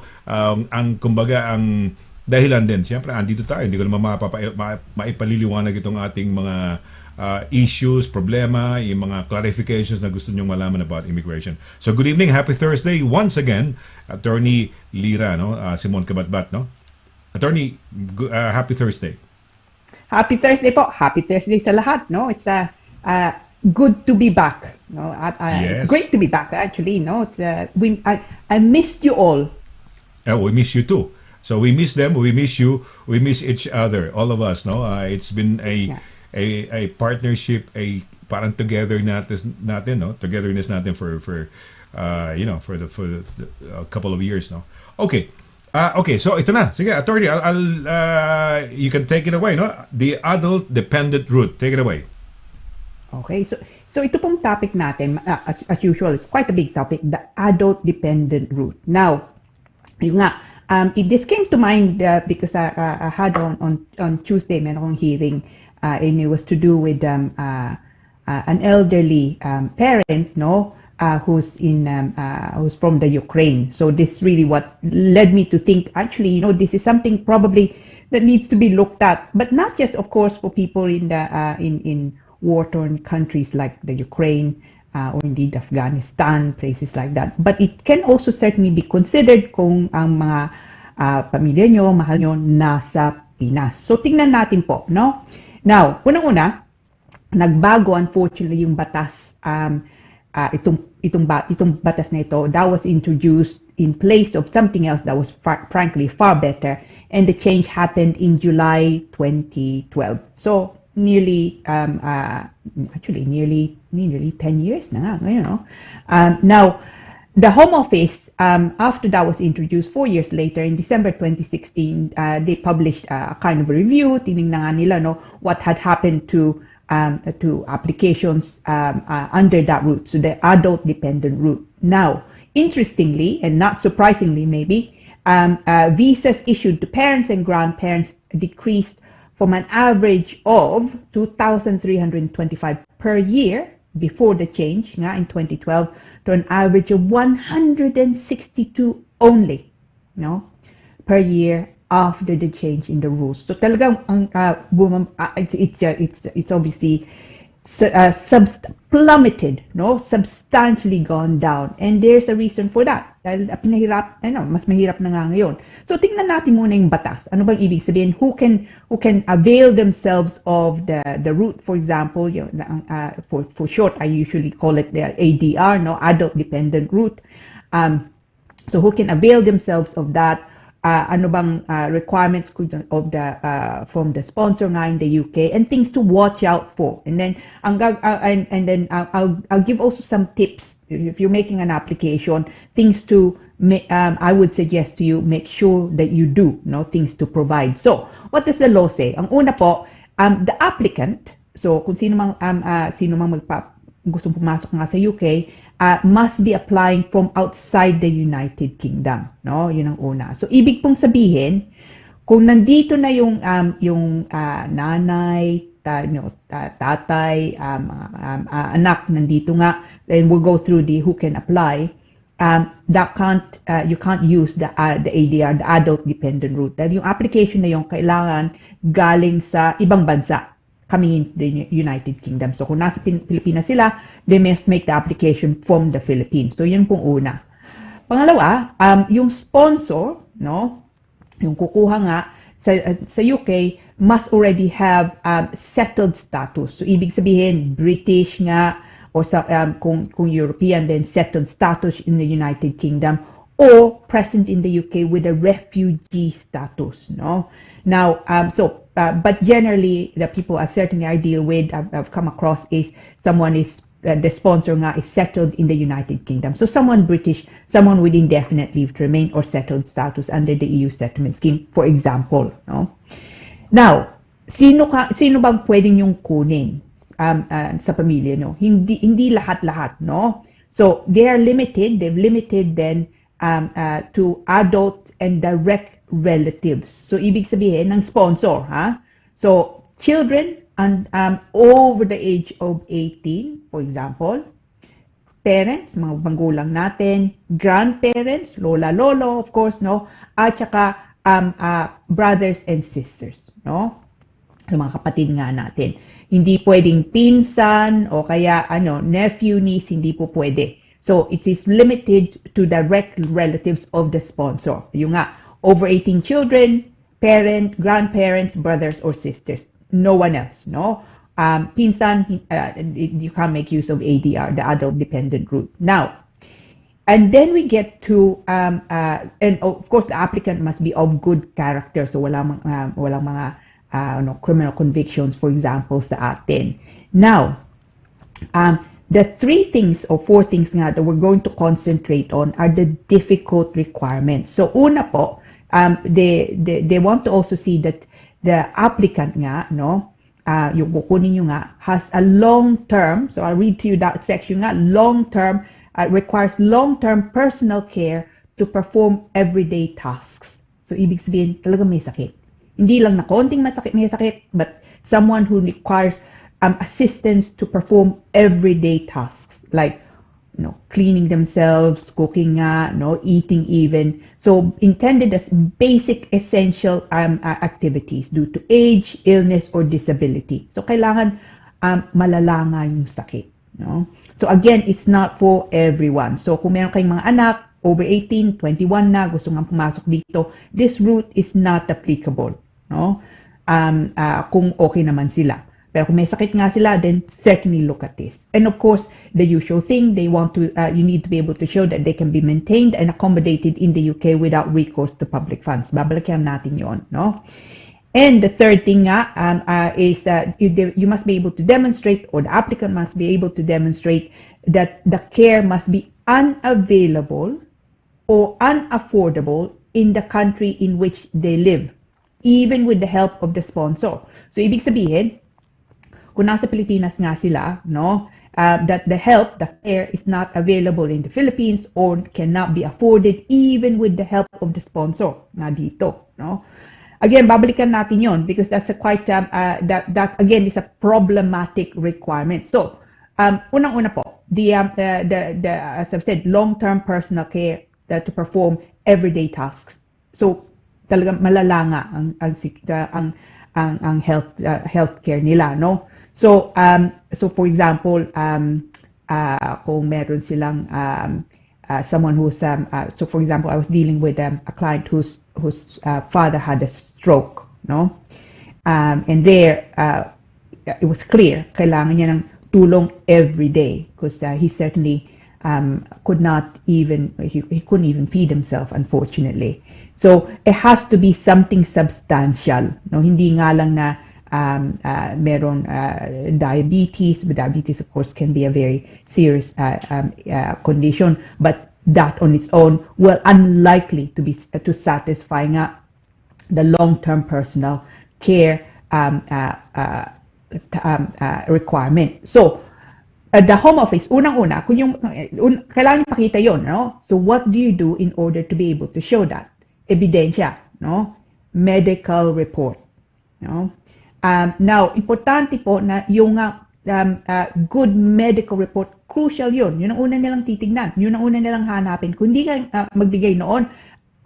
kumbaga, ang dahilan din. Syempre, andito tayo. Hindi ko naman maipaliliwanag itong ating mga issues, problema, yung mga clarifications na gusto nyong malaman about immigration. So, good evening, happy Thursday once again, Attorney LIRA, no? SIMON-CABATBAT, no? Attorney, happy Thursday. Happy Thursday po. Happy Thursday sa lahat, no? It's good to be back, no? Yes. Great to be back, actually, no? It's I missed you all. We miss you too. So we miss them, we miss you, we miss each other, all of us, no? It's been a partnership, parang togetherness natin, no? Togetherness natin for the a couple of years, no? Okay. Okay, so ito na. Sige, attorney, you can take it away, no? The adult dependent route. Take it away. Okay, so ito pong topic natin, as usual, it's quite a big topic, the adult dependent route. Now, yun nga, this came to mind because I had on Tuesday, meron akong hearing, and it was to do with an elderly parent, no, who's from the Ukraine. So this really what led me to think, actually, this is something probably that needs to be looked at, but not just, of course, for people in the in war-torn countries like the Ukraine or indeed Afghanistan, places like that. But it can also certainly be considered kung ang mga pamilya nyo, mahal nyo, nasa Pinas. So tingnan natin po, no? Now, unang-una, nagbago unfortunately yung batas, itong batas na ito, that was introduced in place of something else that was frankly far better, and the change happened in July 2012. So nearly nearly 10 years na nga ngayon, no? Now the Home Office, after that was introduced 4 years later, in December 2016, they published a kind of a review. Tinignan nga nila, no, what had happened to applications under that route, so the adult-dependent route. Now, interestingly, and not surprisingly maybe, visas issued to parents and grandparents decreased from an average of 2,325 per year before the change nga in 2012 to an average of 162 only, no, per year after the change in the rules. So talagang it's obviously plummeted, no, substantially gone down, and there's a reason for that. Dahil mas mahirap na nga ngayon. So tingnan natin muna yung batas. Ano bang ibig sabihin? Who can avail themselves of the route? For example, for short, I usually call it the ADR, no, adult dependent route. So who can avail themselves of that? Ano bang requirements of from the sponsor nga in the UK, and things to watch out for. And then I'll give also some tips if you're making an application, things to I would suggest to you, make sure that you do, no, things to provide. So what does the law say? Ang una po, the applicant, so kung sino mang gustong pumasok nga sa UK, must be applying from outside the United Kingdom, no? Yun ang una. So ibig pong sabihin, kung nandito na yung nanay, tatay, anak nandito nga, then we'll go through the who can apply. You can't use the ADR, the adult dependent route. Dahil yung application na yung kailangan galing sa ibang bansa, coming into the United Kingdom. So kung nasa Pilipinas sila, they must make the application from the Philippines. So yun pong una. Pangalawa, yung sponsor, no, yung kukuha nga sa UK, must already have settled status. So ibig sabihin, British nga, or kung European, then settled status in the United Kingdom, or present in the UK with a refugee status, no? Now, but generally, the people certainly I deal with, I've come across, is someone is, the sponsor nga is settled in the United Kingdom. So someone British, someone with indefinite leave to remain or settled status under the EU settlement scheme, for example, no? Now, sino bang pwedeng yung kunin sa pamilya, no? Hindi lahat-lahat, no? So they've limited then to adult and direct relatives. So ibig sabihin ng sponsor, ha? So children over the age of 18, for example, parents, mga magulang natin, grandparents, lola, lolo, of course, no? At saka brothers and sisters, no? So mga kapatid nga natin. Hindi pwedeng pinsan o kaya nephew, niece, hindi po pwede. So it is limited to direct relatives of the sponsor. Yung nga, over 18 children, parent, grandparents, brothers or sisters. No one else, no? Pinsan, you can't make use of ADR, the adult dependent route. Now, and then we get to, and of course the applicant must be of good character. So walang mga criminal convictions, for example, sa atin. Now, the 3 things or 4 things nga that we're going to concentrate on are the difficult requirements. So una po, they want to also see that the applicant nga, no, yung kukunin nyo nga, has a long-term, so I'll read to you that section nga, long-term, requires long-term personal care to perform everyday tasks. So ibig sabihin, talaga may sakit. Hindi lang na konting may sakit, but someone who requires assistance to perform everyday tasks, like cleaning themselves, cooking, eating even. So intended as basic essential activities due to age, illness, or disability. So kailangan malala nga yung sakit. No? So again, it's not for everyone. So kung meron kayong mga anak, over 18, 21 na, gusto nga pumasok dito, this route is not applicable. No? Kung okay naman sila. Pero kung may sakit nga sila, then certainly look at this. And of course, the usual thing, they want to, you need to be able to show that they can be maintained and accommodated in the UK without recourse to public funds. Babalikan natin yon, no? And the third thing nga is that you must be able to demonstrate, or the applicant must be able to demonstrate that the care must be unavailable or unaffordable in the country in which they live, even with the help of the sponsor. So, ibig sabihin, kung nasa Pilipinas nga sila, no, that the care is not available in the Philippines or cannot be afforded even with the help of the sponsor nga dito, no. Again, babalikan natin yon because that's a quite that again is a problematic requirement. So, unang-una po, the as I've said, long-term personal care to perform everyday tasks. So, talagang malala nga ang healthcare nila, no? So, for example, kung meron silang someone who's so for example, I was dealing with a client whose father had a stroke, no? And there it was clear kailangan niya ng tulong every day because he certainly could not even he couldn't even feed himself, unfortunately. So it has to be something substantial, no? Hindi nga lang na meron diabetes, but diabetes of course can be a very serious condition, but that on its own will unlikely to satisfy nga the long-term personal care requirement. So the home office, unang-una, kung yung kailangan ipakita yon, no? So what do you do in order to be able to show that? Ebidensya, no? Medical report, no? Now, importante po na yung good medical report, crucial yun. Yun ang una nilang titignan. Yun ang una nilang hanapin. Kung hindi ka magbigay noon,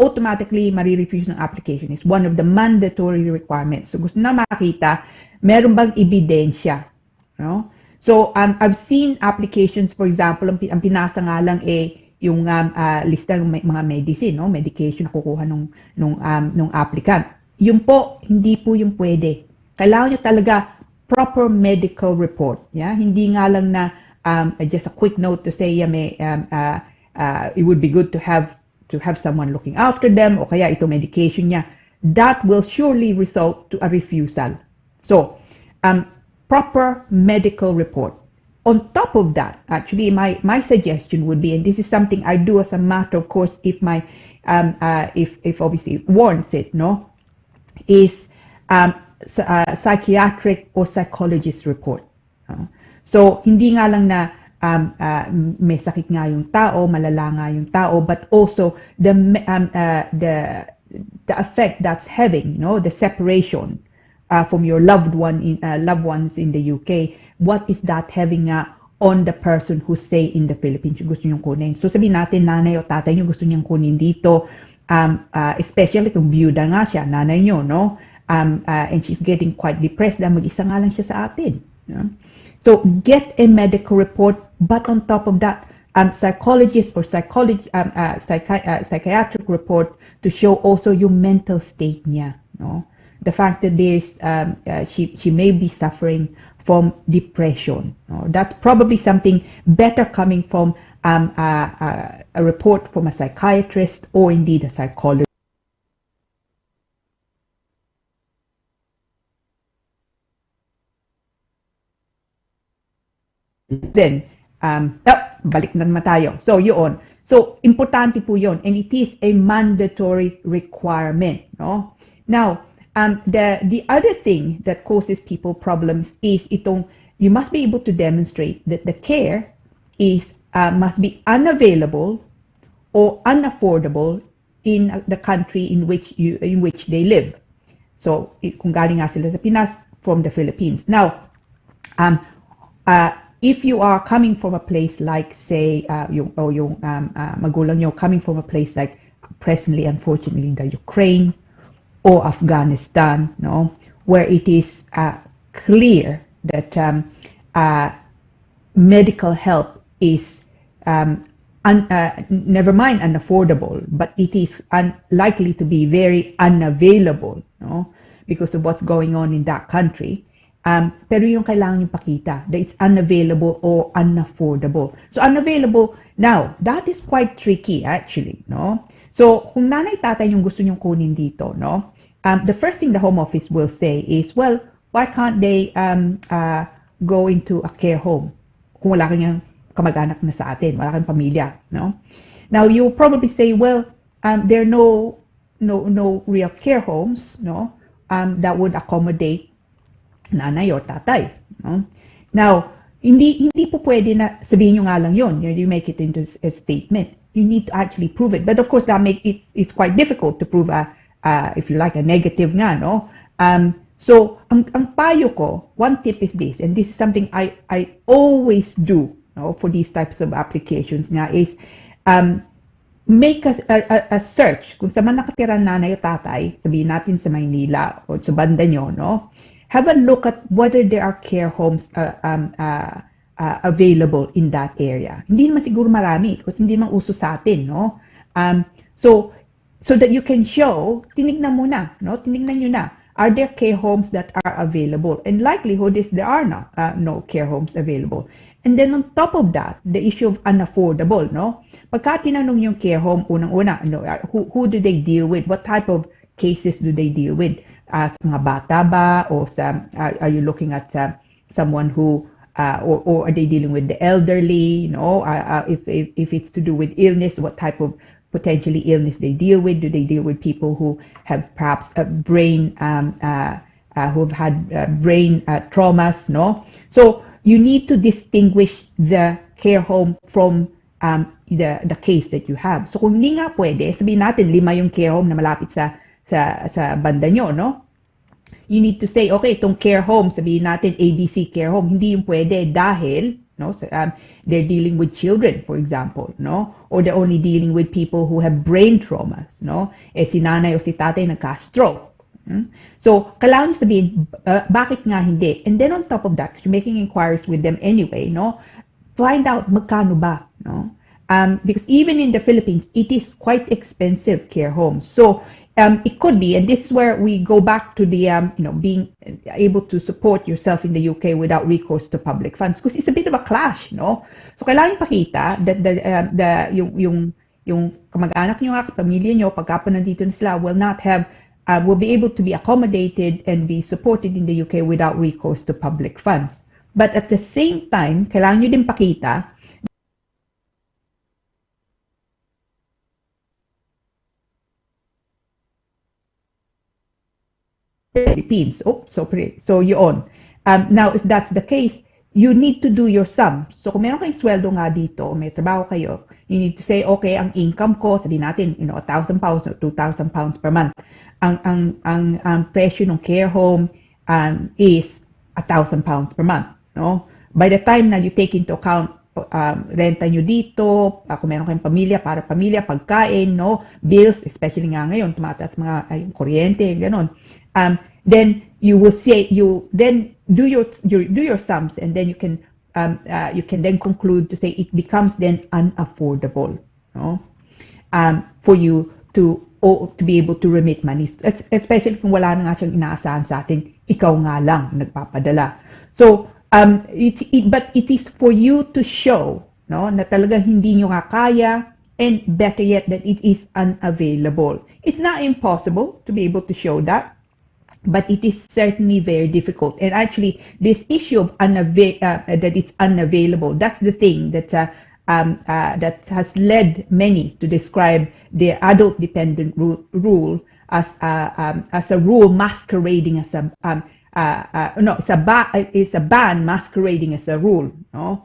automatically marirefuse ng application. It's one of the mandatory requirements. So, gusto na makita, meron bang ebidensya? No? So, I've seen applications, for example, ang pinasa nga lang yung lista ng mga medicine, no? Medication na kukuha nung applicant. Yung po, hindi po yung pwede. Kailangan nyo talaga proper medical report. Yeah? Hindi nga lang na just a quick note to say it would be good to have someone looking after them o kaya ito medication niya. That will surely result to a refusal. So, proper medical report. On top of that, actually, my suggestion would be, and this is something I do as a matter of course if if obviously warrants it, no, is psychiatric or psychologist report. So, hindi nga lang na may sakit nga yung tao, malala nga yung tao, but also the effect that's having, the separation from your loved ones in the UK. What is that having on the person who stay in the Philippines? Gusto niyong kunin. So, sabihin natin, nanay o tatay niyo gusto niyang kunin dito, especially kung biyuda nga siya, nanay niyo, no? And she's getting quite depressed dahil mag-isa nga lang siya sa atin. Yeah? So, get a medical report, but on top of that, psychologist or psychiatric report to show also your mental state niya. No? The fact that she may be suffering from depression. No? That's probably something better coming from a report from a psychiatrist or indeed a psychologist. Then, balik na naman tayo. So, yun. So, importante po yun. And it is a mandatory requirement. No? Now, the other thing that causes people problems is you must be able to demonstrate that the care must be unavailable or unaffordable in the country in which they live. So, kung galing nga sila sa Pinas, from the Philippines. Now, if you are coming from a place like, say, yung magulang nyo coming from a place like presently, unfortunately, the Ukraine or Afghanistan, no, where it is clear that medical help is never mind unaffordable, but it is unlikely to be very unavailable, no, because of what's going on in that country. Pero yung kailangan yung pakita that it's unavailable or unaffordable. So unavailable, now, that is quite tricky actually, no? So kung nanay tatay yung gusto nyong kunin dito, no? The first thing the Home Office will say is, well, why can't they go into a care home? Kung wala kanyang kamag-anak na sa atin, wala kang pamilya, no? Now you probably say, well, there are no real care homes, no, that would accommodate nanay or tatay, no? Now, hindi po pwede na sabihin nyo nga lang yun. You make it into a statement. You need to actually prove it. But of course, it's quite difficult to prove if you like, a negative nga, no? So, ang payo ko, one tip is this, and this is something I always do, no, for these types of applications nga, is make a search. Kung saan man nakatira nanay o tatay, sabihin natin sa Maynila o sa banda nyo, no? Have a look at whether there are care homes available in that area. Hindi naman siguro marami kasi hindi naman uso sa atin, no? So that you can show, tinignan mo na, no? Tinignan nyo na. Are there care homes that are available? And likelihood is there are no care homes available. And then on top of that, the issue of unaffordable, no? Pagka tinanong yung care home, unang-una, no, who do they deal with? What type of cases do they deal with? Sa mga bata ba? Or are you looking at someone who, or are they dealing with the elderly? You know, if it's to do with illness, what type of potentially illness they deal with? Do they deal with people who have perhaps a brain, who've had brain traumas? No. So you need to distinguish the care home from the case that you have. So kung hindi nga pwede, sabihin natin 5 yung care home na malapit sa banda nyo, no? You need to say, okay, itong care home, sabihin natin ABC care home, hindi yung pwede dahil, no, they're dealing with children, for example, no? Or they're only dealing with people who have brain traumas, no? Si nanay o si tatay nagka-stroke. So, kailangan nyo sabihin, bakit nga hindi? And then on top of that, you're making inquiries with them anyway, no? Find out magkano ba, no? Because even in the Philippines, it is quite expensive care homes. So, it could be, and this is where we go back to the, being able to support yourself in the UK without recourse to public funds, because it's a bit of a clash, no? So, kailangan pakita that yung kamag-anak nyo, pamilya nyo, pagka nandito na sila, will be able to be accommodated and be supported in the UK without recourse to public funds. But at the same time, kailangan nyo din pakita Philippines. So yun. Now, if that's the case, you need to do your sum. So kung meron kayong sweldo nga dito, may trabaho kayo, you need to say, okay, ang income ko, sabihin natin, 1,000 pounds or 2,000 pounds per month. Ang presyo ng care home is 1,000 pounds per month, no? By the time na you take into account renta nyo dito, kung meron kayong pamilya, para pamilya, pagkain, no, bills, especially nga ngayon, tumataas mga kuryente, ganon. Then you will say, you then do your sums, and then you can then conclude to say it becomes then unaffordable, no, for you to be able to remit money, especially kung wala na nga siyang inaasahan sa atin, ikaw nga lang nagpapadala. So but it is for you to show, no, na talagang hindi nyo nga kaya, and better yet that it is unavailable. It's not impossible to be able to show that, but it is certainly very difficult. And actually, this issue of that it's unavailable, that's the thing that has led many to describe the adult dependent rule as a rule masquerading as it's a ban masquerading as a rule, no?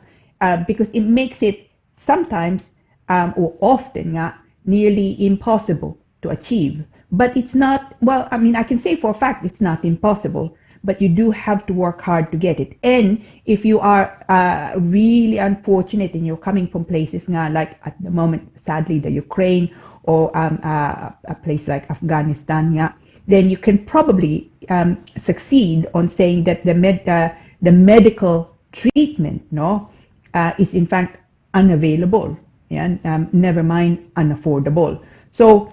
Because it makes it sometimes or often nearly impossible to achieve. But it's not, well, I mean, I can say for a fact it's not impossible, but you do have to work hard to get it. And if you are really unfortunate and you're coming from places like at the moment, sadly, the Ukraine or a place like Afghanistan, then you can probably succeed on saying that the medical treatment, no, is in fact unavailable, never mind unaffordable. So,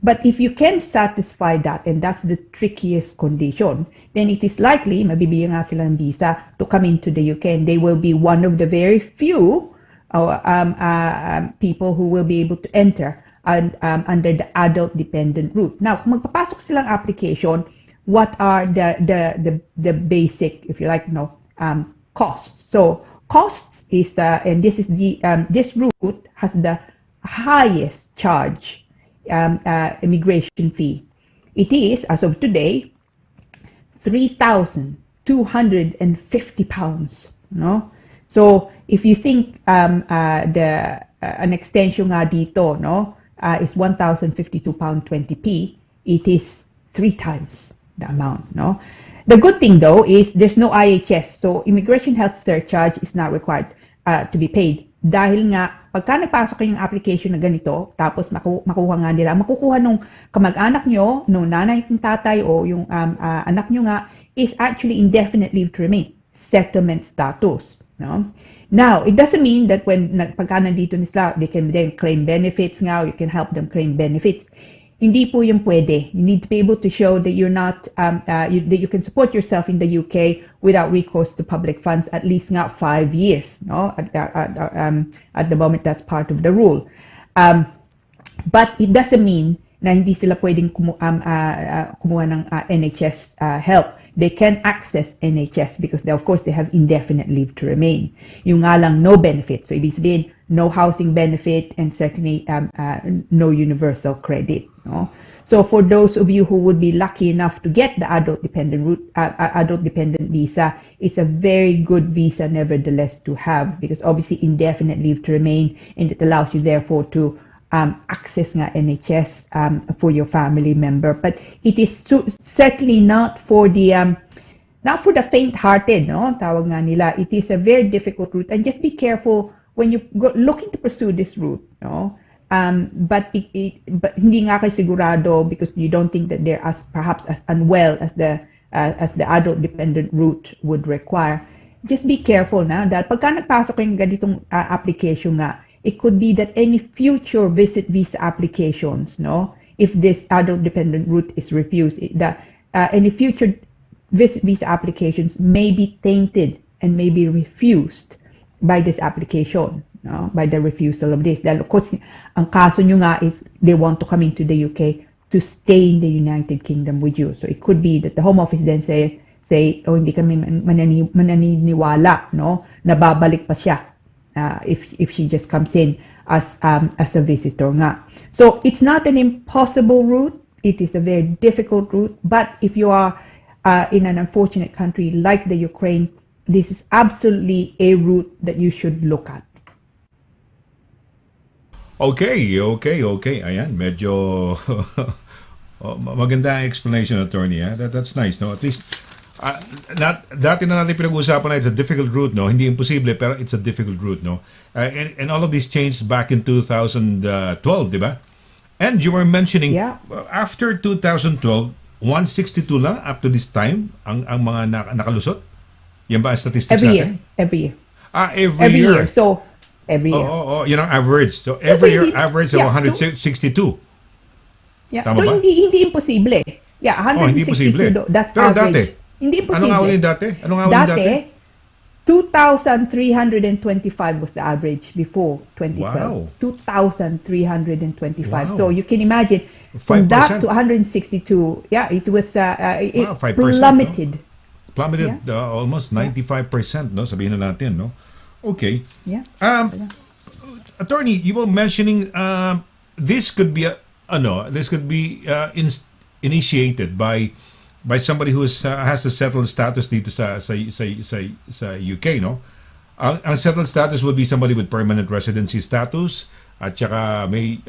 but if you can satisfy that, and that's the trickiest condition, then it is likely, mabibigyan nga sila ng visa to come into the UK, and they will be one of the very few people who will be able to enter under the adult dependent route. Now, kung magpapasok silang application, what are the basic, if you like, costs? So, costs is and this is this route has the highest charge immigration fee. It is, as of today, £3,250. No, so if you think an extension nga dito, no, is £1,052.20, it is 3 times the amount. No, the good thing though is there's no IHS, so immigration health surcharge is not required to be paid. Dahil nga, pagka nagpasok yung application na ganito, tapos makuha nga nila, makukuha nung kamag-anak nyo, nung nanay ng tatay, o yung anak nyo nga, is actually indefinite leave to remain, settlement status. No? Now, it doesn't mean that when pagka nandito nila, they can then claim benefits nga, or you can help them claim benefits. Hindi po yung pwede. You need to be able to show that you're not, that you can support yourself in the UK without recourse to public funds at least nga 5 years. No? At the moment, that's part of the rule. But it doesn't mean na hindi sila pwedeng kumuha ng NHS help. They can access NHS because of course they have indefinite leave to remain. Yung nga lang no benefit. So ibig sabihin, no housing benefit and certainly no universal credit. No? So for those of you who would be lucky enough to get the adult dependent visa, it's a very good visa nevertheless to have, because obviously indefinite leave to remain, and it allows you therefore to access nga NHS for your family member. But it is certainly not for the faint-hearted, no? Tawag nga nila. It is a very difficult route, and just be careful when you go looking to pursue this route, no? But hindi nga kayo sigurado because you don't think that they're perhaps as unwell as the adult dependent route would require. Just be careful na, dahil pagka nagpasok yung ganitong application nga, it could be that any future visit visa applications, no, if this adult dependent route is refused, any future visit visa applications may be tainted and may be refused by this application, no, by the refusal of this. Dahil of course, ang kaso nyo nga is they want to come into the UK to stay in the United Kingdom with you. So it could be that the Home Office then say, oh, hindi kami mananiniwala, no, na babalik pa siya. If she just comes in as a visitor nga. So it's not an impossible route. It is a very difficult route. But if you are in an unfortunate country like the Ukraine, this is absolutely a route that you should look at. Okay. Ayan, medyo maganda explanation, attorney. That's nice, no? At least dati na natin pinag-uusapan na it's a difficult route, no? Hindi imposible, pero it's a difficult route, no? And all of these changed back in 2012, di ba? And you were mentioning, after 2012, 162 lang up to this time ang mga nakalusot? Yan ba ang statistics natin? Every year. Every year. So, every year. Yun ang average. So, every year, average of 162. Yeah. Tama so, ba? hindi imposible. Yeah, 162. Hindi imposible. That's pero average. Dati, hindi imposible. Ano nga ulit dati? 2,325 was the average before 2012. Wow. 2,325. Wow. So you can imagine from 5%. that to 162. Yeah, it was it 5%, plummeted. no? Plummeted almost 95%, no? Sabihin na natin, no? Okay. Yeah. Attorney, you were mentioning this could be initiated by somebody who has a settled status dito sa UK, no? Ang settled status would be somebody with permanent residency status at saka may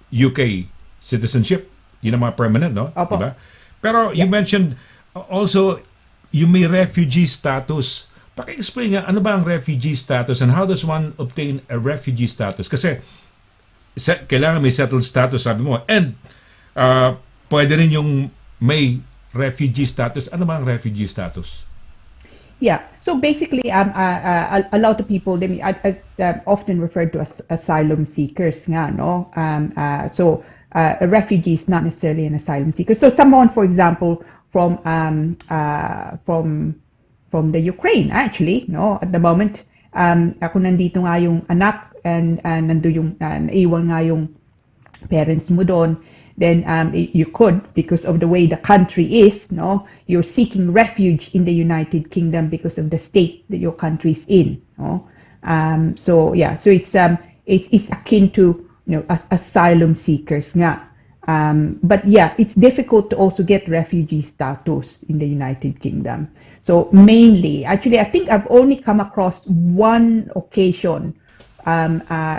UK citizenship. Yun ang mga permanent, no? Opo. Diba? Pero you mentioned also you may refugee status. Paki-explain nga, ano ba ang refugee status and how does one obtain a refugee status? Kasi kailangan may settled status, sabi mo, and pwede rin yung may refugee status. Ano ba ang refugee status? Yeah. So basically, a lot of people, it's often referred to as asylum seekers nga, no? So a refugee is not necessarily an asylum seeker. So someone, for example, from the Ukraine, actually, no? At the moment, ako nandito nga yung anak and nando yung naiwan nga yung parents mo doon. then you could, because of the way the country is, no, you're seeking refuge in the United Kingdom because of the state that your country is in, no. So yeah, so it's akin to, asylum seekers nga. But yeah, it's difficult to also get refugee status in the United Kingdom. So mainly, actually, I think I've only come across one occasion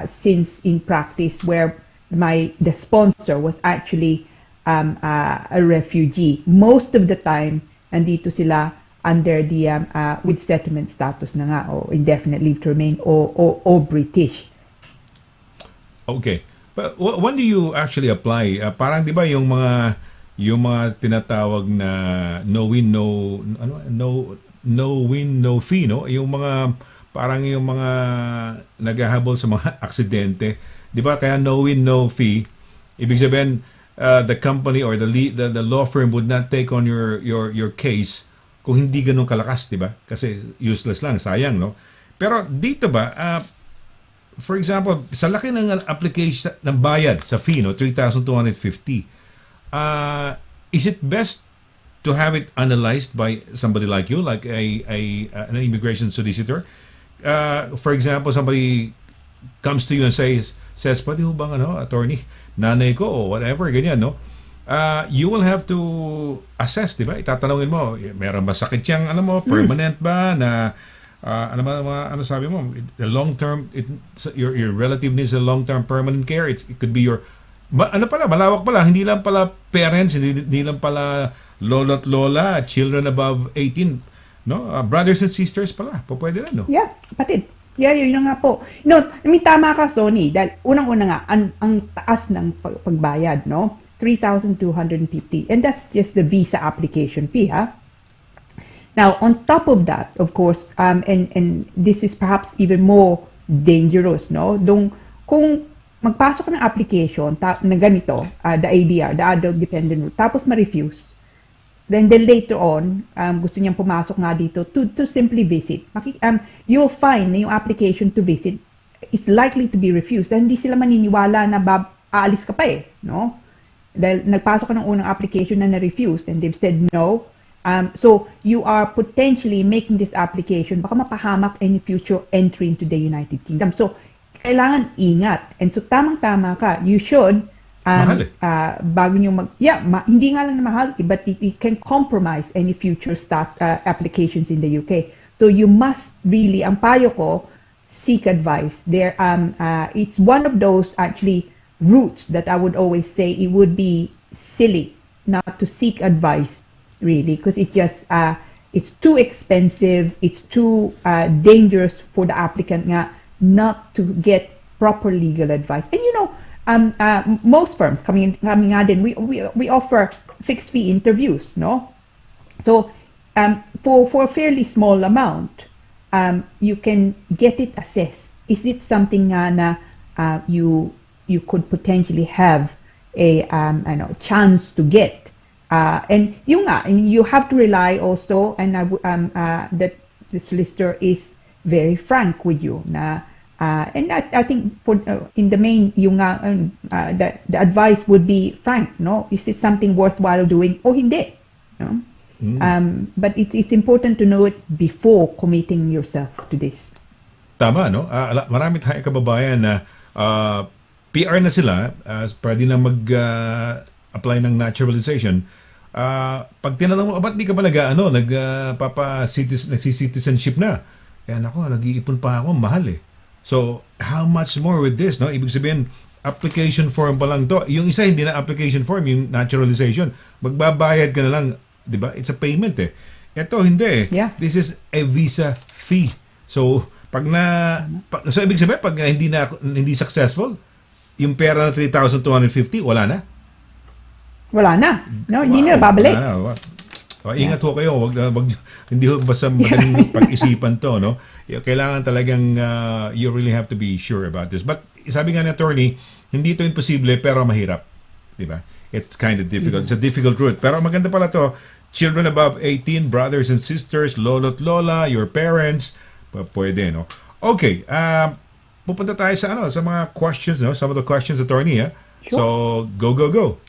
since in practice where the sponsor was actually a refugee. Most of the time, nandito sila under the with settlement status na nga, or indefinite leave to remain, or British. Okay. But when do you actually apply? Parang 'di ba yung mga tinatawag na no win no fee, no? Yung mga parang yung mga naghahabol sa mga aksidente, 'di ba? Kaya no win no fee. Ibig sabihin the company or the law firm would not take on your case kung hindi ganun kalakas, 'di ba? Kasi useless lang, sayang, no? Pero dito ba for example, sa laki ng application ng bayad sa fee, no, 3,250. Is it best to have it analyzed by somebody like you, like an immigration solicitor? For example, somebody comes to you and says, "Pwede ho bang attorney, nanay ko o whatever, ganyan, no?" You will have to assess, di ba? Itatanungin mo, meron ba sakit siyang, permanent ba na ano sabi mo, the long term, your relative needs a long term permanent care. It could be your malawak pala, hindi lang pala parents, hindi lang pala lolo at lola, children above 18, no? Brothers and sisters pala, pwede rin, no? Yeah, kapatid. Yeah, yun na nga po. Tama ka, Sonny, dahil unang-una nga, ang taas ng pagbayad, no? 3,250, and that's just the visa application fee, ha? Now, on top of that, of course, and this is perhaps even more dangerous, no? Kung magpasok ka ng application na ganito, the ADR, the Adult Dependent Route, tapos ma-refuse, then later on, gusto niyang pumasok nga dito to simply visit, you'll find na yung application to visit is likely to be refused. Dahil hindi sila maniniwala na aalis ka pa no? Dahil nagpasok ka ng unang application na na-refuse and they've said no. So you are potentially making this application, baka mapahamak any future entry into the United Kingdom. So kailangan ingat. And so tamang-tama ka. You should mahal bago nyo hindi nga lang na mahal, but it can compromise any future applications in the UK. So you must really, ang payo ko, seek advice. There it's one of those actually routes that I would always say it would be silly not to seek advice, really, because it's just it's too expensive, it's too dangerous for the applicant not to get proper legal advice. And most firms coming nga din, we offer fixed fee interviews, no? So for a fairly small amount, you can get it assessed. Is it something na you could potentially have a chance to get? And you have to rely also, and that the solicitor is very frank with you. And I think in the main, the advice would be frank. No, is it something worthwhile doing o hindi? No? But it's important to know it before committing yourself to this. Tama, no? Marami tayong kababayan na PR na sila, pwede na mag-apply ng naturalization. Pag tinanong mo, ba't di ka ba nagsi-citizenship na? Yan ako, nag-iipon pa ako, mahal eh. So, how much more with this, no? Ibig sabihin, application form pa lang to. Yung isa, hindi na application form, yung naturalization. Magbabayad ka na lang, di ba? It's a payment eh. Ito, hindi eh. Yeah. This is a visa fee. So, so ibig sabihin, pag hindi successful, yung pera na 3,250, wala na? Wala na. No, hindi na babalik. Ingat ho kayo, hindi ho basta madaling pag-isipan to, no? Kailangan talagang you really have to be sure about this. But sabi nga ni attorney, hindi to imposible pero mahirap, di ba? It's kind of difficult. It's a difficult route. Pero maganda pala to, children above 18, brothers and sisters, lolo't lola, your parents, pwede, no? Okay, pupunta tayo sa mga questions, no? Some of the questions, attorney, Sure. So, go.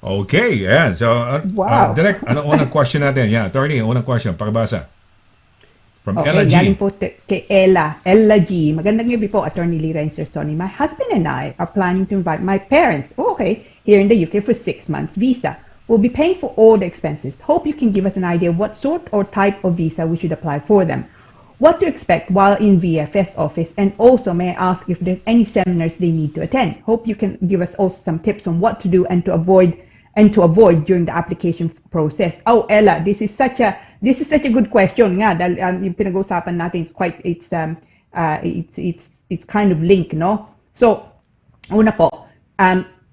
Okay, yan. So, Wow. direct, ano unang question natin? Yeah, attorney, unang question, pakibasa. From Okay, Ella G. galing po kay Ella G. Magandang gabi po, Attorney Lira and Sir Sonny. My husband and I are planning to invite my parents, here in the UK for 6 months visa. We'll be paying for all the expenses. Hope you can give us an idea what sort or type of visa we should apply for them. What to expect while in VFS office, and also may I ask if there's any seminars they need to attend. Hope you can give us also some tips on what to do and to avoid during the application process. Oh, Ella, this is such a good question nga dahil yung pinag-uusapan natin it's kind of linked, no? So, una po,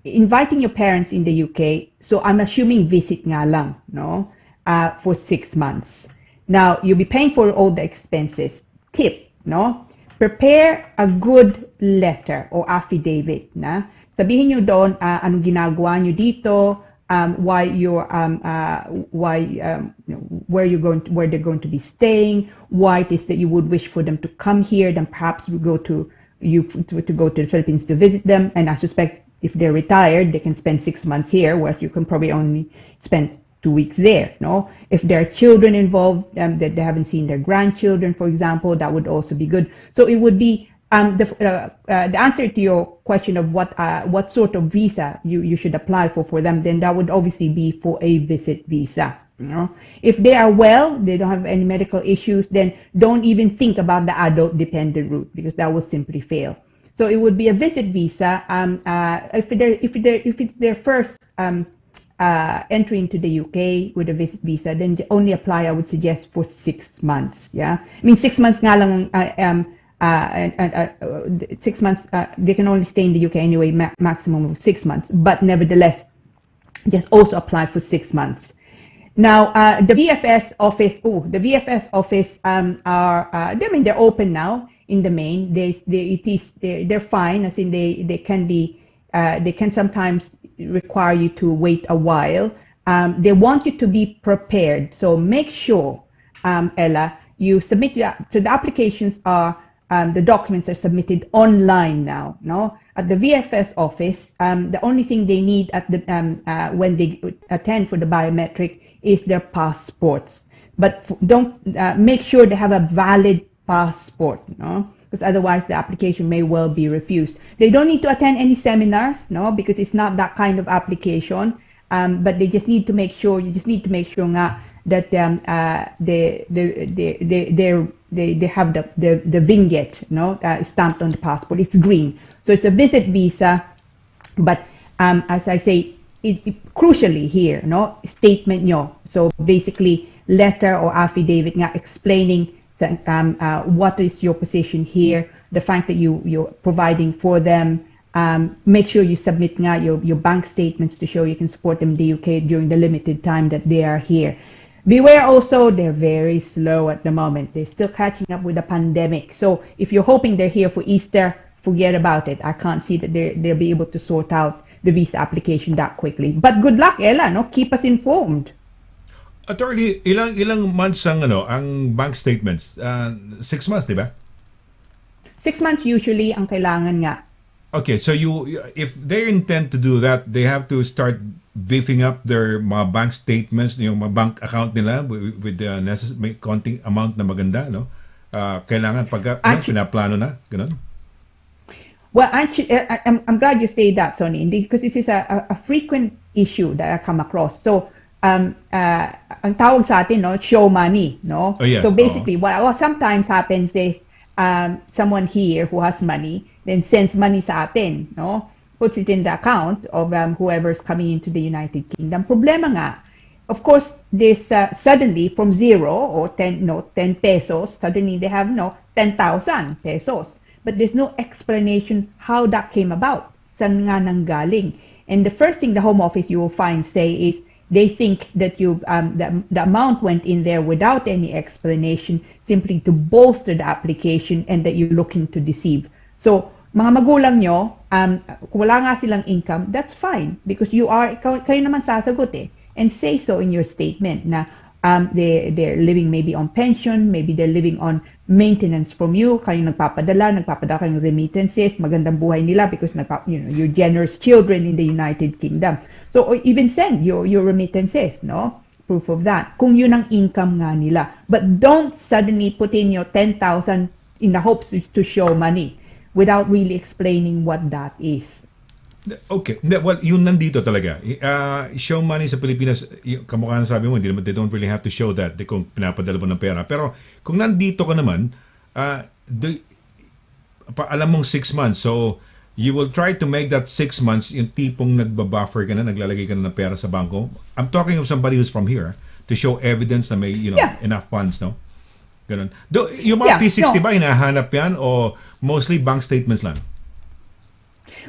inviting your parents in the UK, so I'm assuming visit nga lang, no? For 6 months. Now, you'll be paying for all the expenses. Tip, no? Prepare a good letter or affidavit, na? Sabihin nyo doon anong ginagawa nyo dito, where they're going to be staying, why it is that you would wish for them to come here, then perhaps we go to the Philippines to visit them. And I suspect if they're retired, they can spend 6 months here, whereas you can probably only spend 2 weeks there. No, if there are children involved that they haven't seen their grandchildren, for example, that would also be good. So it would be the answer to your question of what sort of visa you should apply for them, then that would obviously be for a visit visa. You know, if they are well, they don't have any medical issues, then don't even think about the adult dependent route, because that will simply fail. So it would be a visit visa. If it's their first entry into the UK with a visit visa, then only apply, I would suggest, for 6 months. Yeah, I mean 6 months nga lang 6 months, they can only stay in the UK anyway, maximum of 6 months, but nevertheless, just also apply for 6 months. Now, the VFS office, they're open now in the main. They're fine, as in they can sometimes require you to wait a while. They want you to be prepared, so make sure, Ella, you submit so the applications are the documents are submitted online now. No, at the VFS office, the only thing they need at the when they attend for the biometric is their passports. But don't make sure they have a valid passport, no, because otherwise the application may well be refused. They don't need to attend any seminars, no, because it's not that kind of application. But they just need to make sure. You just need to make sure that they have the vignette, no, stamped on the passport. It's green, so it's a visit visa. But as I say, crucially here, no, statement nyo. So basically, letter or affidavit nga explaining what is your position here, the fact that you're providing for them. Make sure you submit nga your bank statements to show you can support them in the UK during the limited time that they are here. Beware also, they're very slow at the moment. They're still catching up with the pandemic. So if you're hoping they're here for Easter, forget about it. I can't see that they'll be able to sort out the visa application that quickly. But good luck, Ella, no? Keep us informed. Attorney, ilang months ang bank statements? 6 months, di ba? 6 months usually ang kailangan nga. Okay, so if they intend to do that, they have to start beefing up their mga bank statements, yung mga bank account nila with the necessary konting amount na maganda, no? Kailangan pinaplano na, ganun. Well, actually, I'm glad you say that, Sonny, because this is a frequent issue that I come across. So, ang tawag sa atin, no, show money, no? Oh, yes. So basically, what sometimes happens is someone here who has money then sends money sa atin, no? Puts it in the account of whoever's coming into the United Kingdom. Problema nga, of course, this suddenly from 0 or 10 pesos, suddenly they have 10,000 pesos. But there's no explanation how that came about. San nga nanggaling? And the first thing the Home Office you will find say is they think that the amount went in there without any explanation, simply to bolster the application and that you're looking to deceive. So, mga magulang nyo, kung wala nga silang income, that's fine because kayo naman sasagot eh. And say so in your statement na They're living maybe on pension, maybe they're living on maintenance from you, kayong nagpapadala kayong remittances, magandang buhay nila because you're generous children in the United Kingdom. So or even send your remittances, no? Proof of that. Kung yun ang income nga nila. But don't suddenly put in your 10,000 in the hopes to show money without really explaining what that is. Okay. Well, yun nandito talaga. Show money sa Pilipinas, kamukha na sabi mo, they don't really have to show that kung pinapadala mo ng pera. Pero kung nandito ka naman, alam mong 6 months, so you will try to make that 6 months yung tipong nagbabuffer ka na, naglalagay ka na ng pera sa bangko. I'm talking of somebody who's from here to show evidence na may enough funds, no? Ganun. Yung mga P60 ba, hinahanap yan o mostly bank statements lang?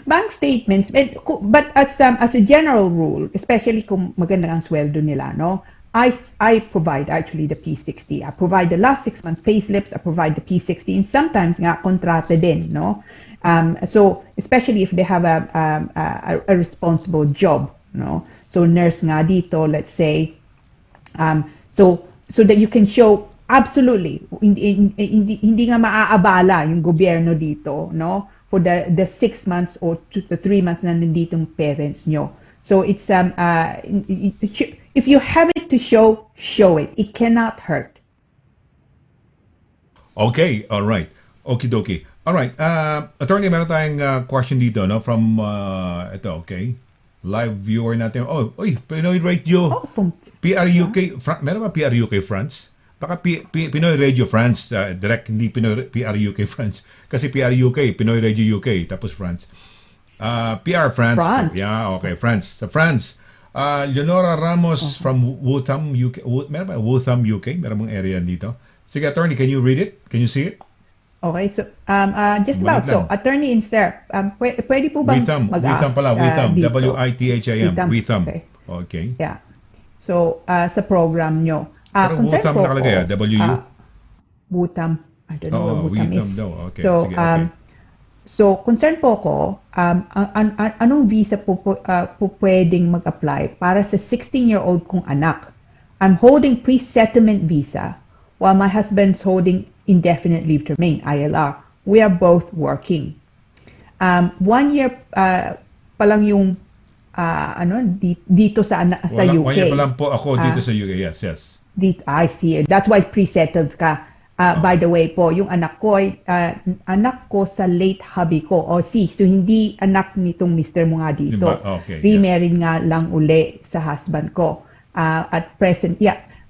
Bank statements, but as a general rule, especially kung maganda ang sweldo nila, no? I provide actually the P60. I provide the last 6 months pay slips. I provide the P60, and sometimes nga kontrata din, no? So especially if they have a responsible job, no? So nurse nga dito, let's say, so that you can show absolutely hindi nga maaabala yung gobyerno dito, no? For the 6 months or 2 to 3 months na nanditong parents nyo. So it's if you have it to show it. It cannot hurt. Okay, all right. Okie dokie. All right. Attorney, meron tayong question dito, no? From ito, okay. Live viewer natin. Pinoy Radio. PRUK. Meron ba PRUK France? Baka Pinoy Radio France, direct, hindi Pinoy PRUK France. Kasi PRUK, Pinoy Radio UK, tapos France. PR France. Yeah, okay, France. Sa France, Leonora Ramos from Wootham, UK. Meron ba? Wootham, UK? Meron mong area dito. Sige, attorney, can you read it? Can you see it? Okay, so just about. So, attorney in sir, pwede po bang mag-ask? Witham pala, Witham. WITHAM. Witham. Okay. Yeah. So, sa program nyo. Pero Wootham nakalagay, W-U? Wootham. I don't know what Wootham is. No. Okay. So, sige, okay. So, concern po ko, anong visa po pwedeng mag-apply para sa 16-year-old kong anak? I'm holding pre-settlement visa while my husband's holding indefinite leave to remain, ILR. We are both working. 1 year pa lang yung dito sa UK. 1 year pa lang po ako dito sa UK. Yes. I see it. That's why pre-settled ka. By the way po, yung anak ko sa late hubby ko. So hindi anak nitong Mr. mo nga dito. Okay, Remarried nga lang uli sa husband ko. At present,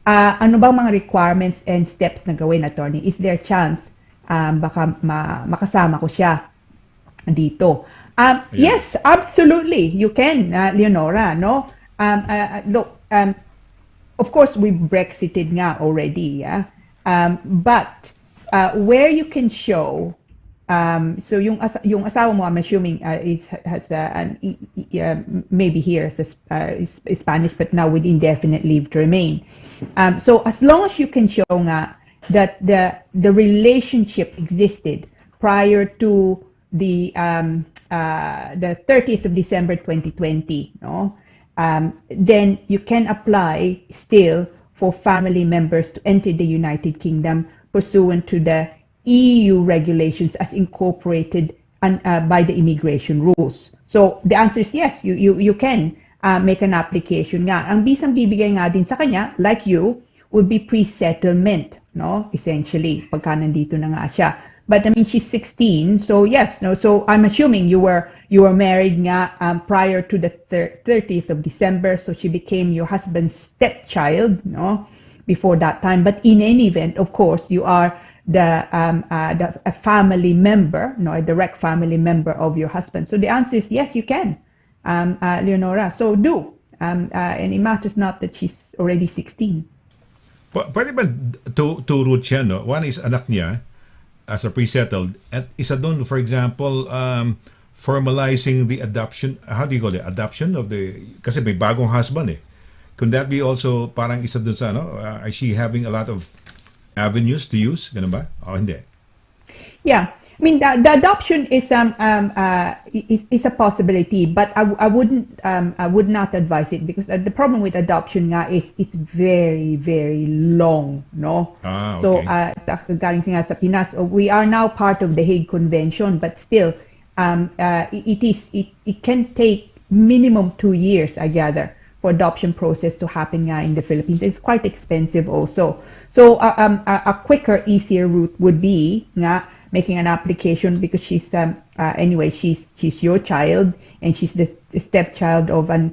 ano bang mga requirements and steps na gawin, attorney? Is there a chance baka makasama ko siya dito? Yes, absolutely. You can, Leonora, no? Look, of course, we Brexited nga already, yeah? But where you can show, so yung asawa mo, I'm assuming, has maybe here as Spanish, but now with indefinite leave to remain. So as long as you can show nga that the relationship existed prior to the 30th of December 2020, no? Then you can apply still for family members to enter the United Kingdom pursuant to the EU regulations as incorporated by the immigration rules. So the answer is yes, you can make an application nga. Ang bisang bibigay nga din sa kanya, like you, would be pre-settlement, no? Essentially, pagka nandito na nga siya. But I mean, she's 16, so yes, no. So I'm assuming you were married nga prior to the 30th of December, so she became your husband's stepchild, no? Before that time. But in any event, of course, you are a family member, no, a direct family member of your husband. So the answer is yes, you can, Leonora. So do, and it matters not that she's already 16. Pwede ba two routes yan, no? One is anak niya as a pre-settled, at isa doon, for example, formalizing the adoption, how do you call it? Adoption of the, kasi may bagong husband eh. Could that be also parang isa doon sa, no? Is she having a lot of avenues to use? Ganun ba? O hindi? Yeah. I mean, the adoption is a possibility, but I would not advise it because the problem with adoption nga is it's very, very long, no? Okay. So, galing nga sa Pinas, we are now part of the Hague Convention, but still, it can take minimum 2 years, I gather, for adoption process to happen nga in the Philippines. It's quite expensive also. So, a quicker, easier route would be nga making an application because she's anyway she's your child and she's the stepchild of an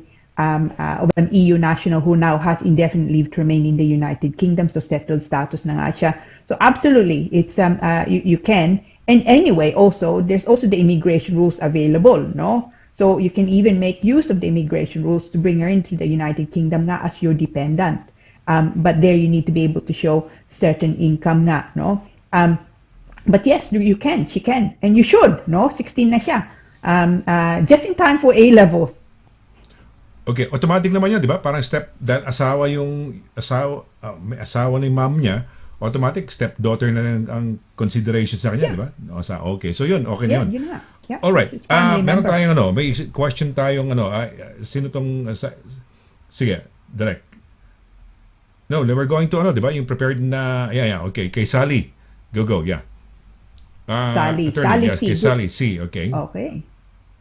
EU national who now has indefinite leave to remain in the United Kingdom, so settled status na nga siya. So absolutely, it's you can. And anyway, also there's also the immigration rules available, no? So you can even make use of the immigration rules to bring her into the United Kingdom nga as your dependent. But there you need to be able to show certain income nga, no? But yes, you can, she can, and you should, no? 16 na siya. Just in time for A-levels. Okay, automatic naman yun, di ba? Parang dahil asawa may asawa ng mom niya, automatic stepdaughter na lang ang consideration sa kanya, Yeah. di ba? Okay, so yun, okay na Yeah, yun. yun nga. Yeah, Alright, it's family meron member. tayong may question tayong sino tong, sige, direct. No, we're going to di ba? Yung prepared na, yeah, okay, kay Sally. Go, yeah. Sally yes, C. kay Sally C, okay. Okay.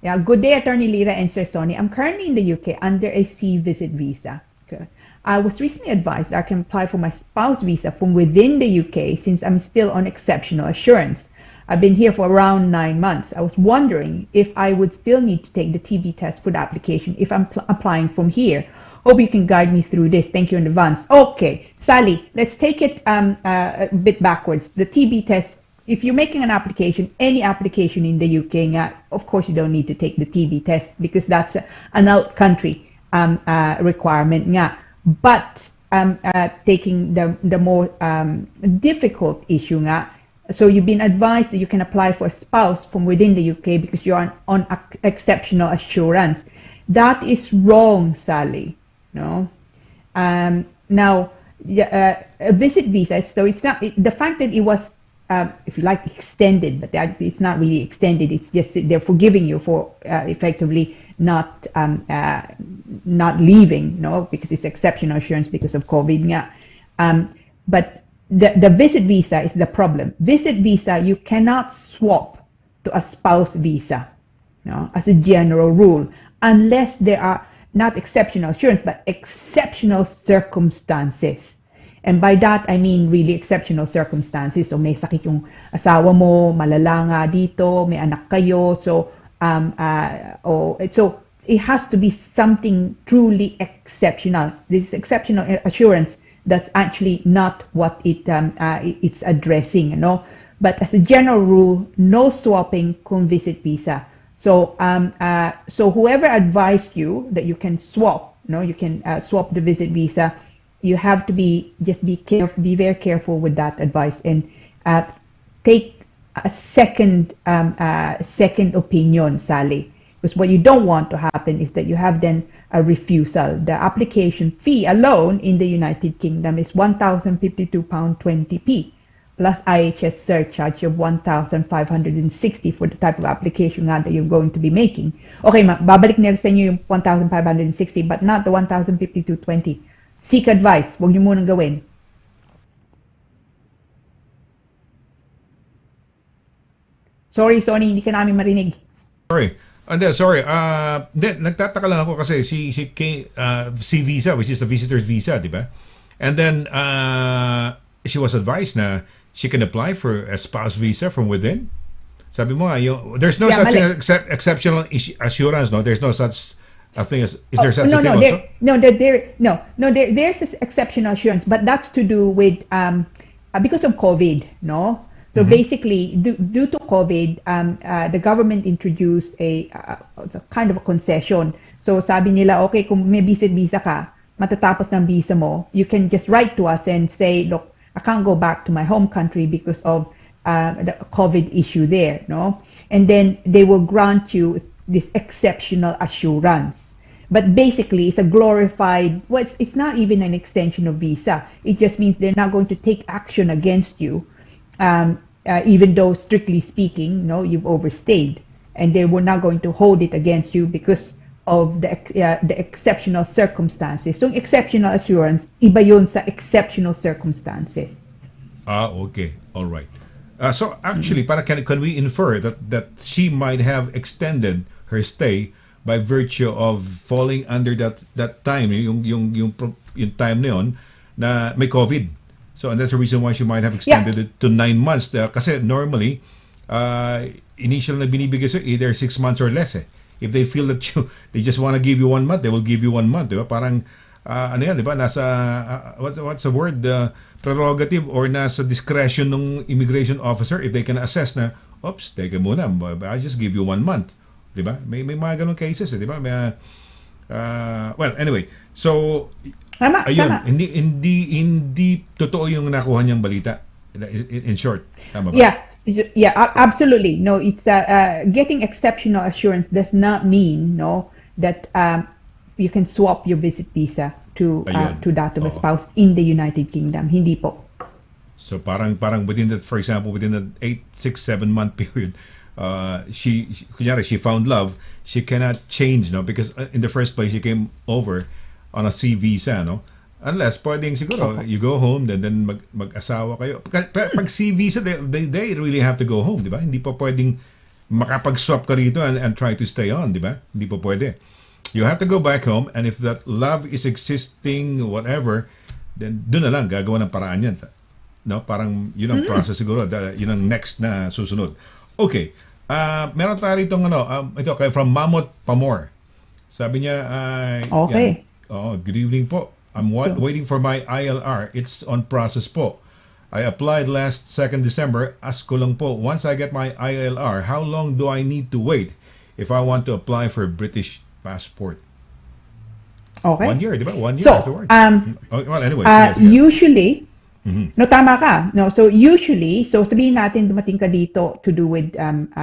Yeah, good day, Attorney Lira and Sir Sonny. I'm currently in the UK under a C visit visa. Okay. I was recently advised I can apply for my spouse visa from within the UK since I'm still on exceptional assurance. I've been here for around 9 months. I was wondering if I would still need to take the TB test for the application if I'm applying from here. Hope you can guide me through this. Thank you in advance. Okay, Sally, let's take it a bit backwards. The TB test, if you're making an application, any application in the UK, of course you don't need to take the TB test because that's an out-country requirement. But taking the more difficult issue, so you've been advised that you can apply for a spouse from within the UK because you're on exceptional assurance. That is wrong, Sally. No. Now, a visit visa. So it's not the fact that it was, if you like, extended, but it's not really extended. It's just they're forgiving you for effectively not leaving, no, because it's exceptional assurance because of COVID. But the visit visa is the problem. Visit visa, you cannot swap to a spouse visa, no, as a general rule, unless there are not exceptional assurance, but exceptional circumstances. And by that, I mean really exceptional circumstances. So may sakit yung asawa mo, malala nga dito, may anak kayo. So, so it has to be something truly exceptional. This exceptional assurance that's actually not what it's addressing, you know. But as a general rule, no swapping kung visit visa. So, so whoever advised you that you can swap, you can swap the visit visa, you have to be very careful with that advice and take a second opinion, Sally. Because what you don't want to happen is that you have then a refusal. The application fee alone in the United Kingdom is £1,052.20 plus IHS surcharge of 1,560 for the type of application that you're going to be making. Okay, babalik nila sa inyo yung 1,560 but not the 1,052.20. Seek advice. Huwag niyo munang gawin. Sorry, Sonny, hindi ka namin marinig. Sorry. Sorry. Nagtataka lang ako kasi si visa, which is a visitor's visa, di ba? And then she was advised na she can apply for a spouse visa from within. Sabi mo nga, there's no such thing as exceptional assurance, no? There's no such a thing as, is there such a thing also? There's this exceptional assurance, but that's to do with, because of COVID, no? So basically, due to COVID, the government introduced a kind of a concession. So sabi nila, okay, kung may visit visa ka, matatapos ng visa mo, you can just write to us and say, look, I can't go back to my home country because of the COVID issue there, no? And then they will grant you this exceptional assurance. But basically, it's a glorified, well, it's not even an extension of visa. It just means they're not going to take action against you even though strictly speaking, no, you've overstayed, and they were not going to hold it against you because of the exceptional circumstances. So exceptional assurance, iba yun sa exceptional circumstances. Okay, all right. So actually, para can we infer that she might have extended her stay by virtue of falling under that time, yung time na yun na may COVID. So and that's the reason why she might have extended it to 9 months. Kasi normally, initial na binibigay sa either 6 months or less. If they feel that they just want to give you 1 month, they will give you 1 month. Diba? Parang, ano yan, diba? Nasa, what's the word? Prerogative or nasa discretion ng immigration officer if they can assess na, oops, teka muna, I just give you 1 month. Diba? May mga ganong cases, diba? Well, anyway, so, ayun, Tama. Hindi totoo yung nakuha niyang balita. In short, tama ba? Yeah, absolutely. No, it's getting exceptional assurance does not mean that you can swap your visit visa to that of a spouse in the United Kingdom. Hindi po. So parang within that, for example, within the 8, 6, 7 month period, she found love. She cannot change, because in the first place she came over on a C visa, unless pwedeng siguro you go home then mag-asawa kayo. Pag C visa, they really have to go home, di ba? Hindi pa pwedeng makapag-swap ka rito and try to stay on, di ba? Hindi pa pwede. You have to go back home, and if that love is existing, whatever, then doon na lang gagawa ng paraan yan. No, parang yun ang process siguro, yun ang next na susunod. Okay. Meron tayo rito ito kay from Mamot Pamor. Sabi niya okay. Good evening po. I'm waiting for my ILR. It's on process po. I applied last 2nd December. Ask ko lang po, once I get my ILR, how long do I need to wait if I want to apply for British passport? Okay. 1 year, di ba? 1 year So, afterwards. Well, anyway. Usually, no, tama ka. No, so usually, so sabihin natin dumating ka dito to do with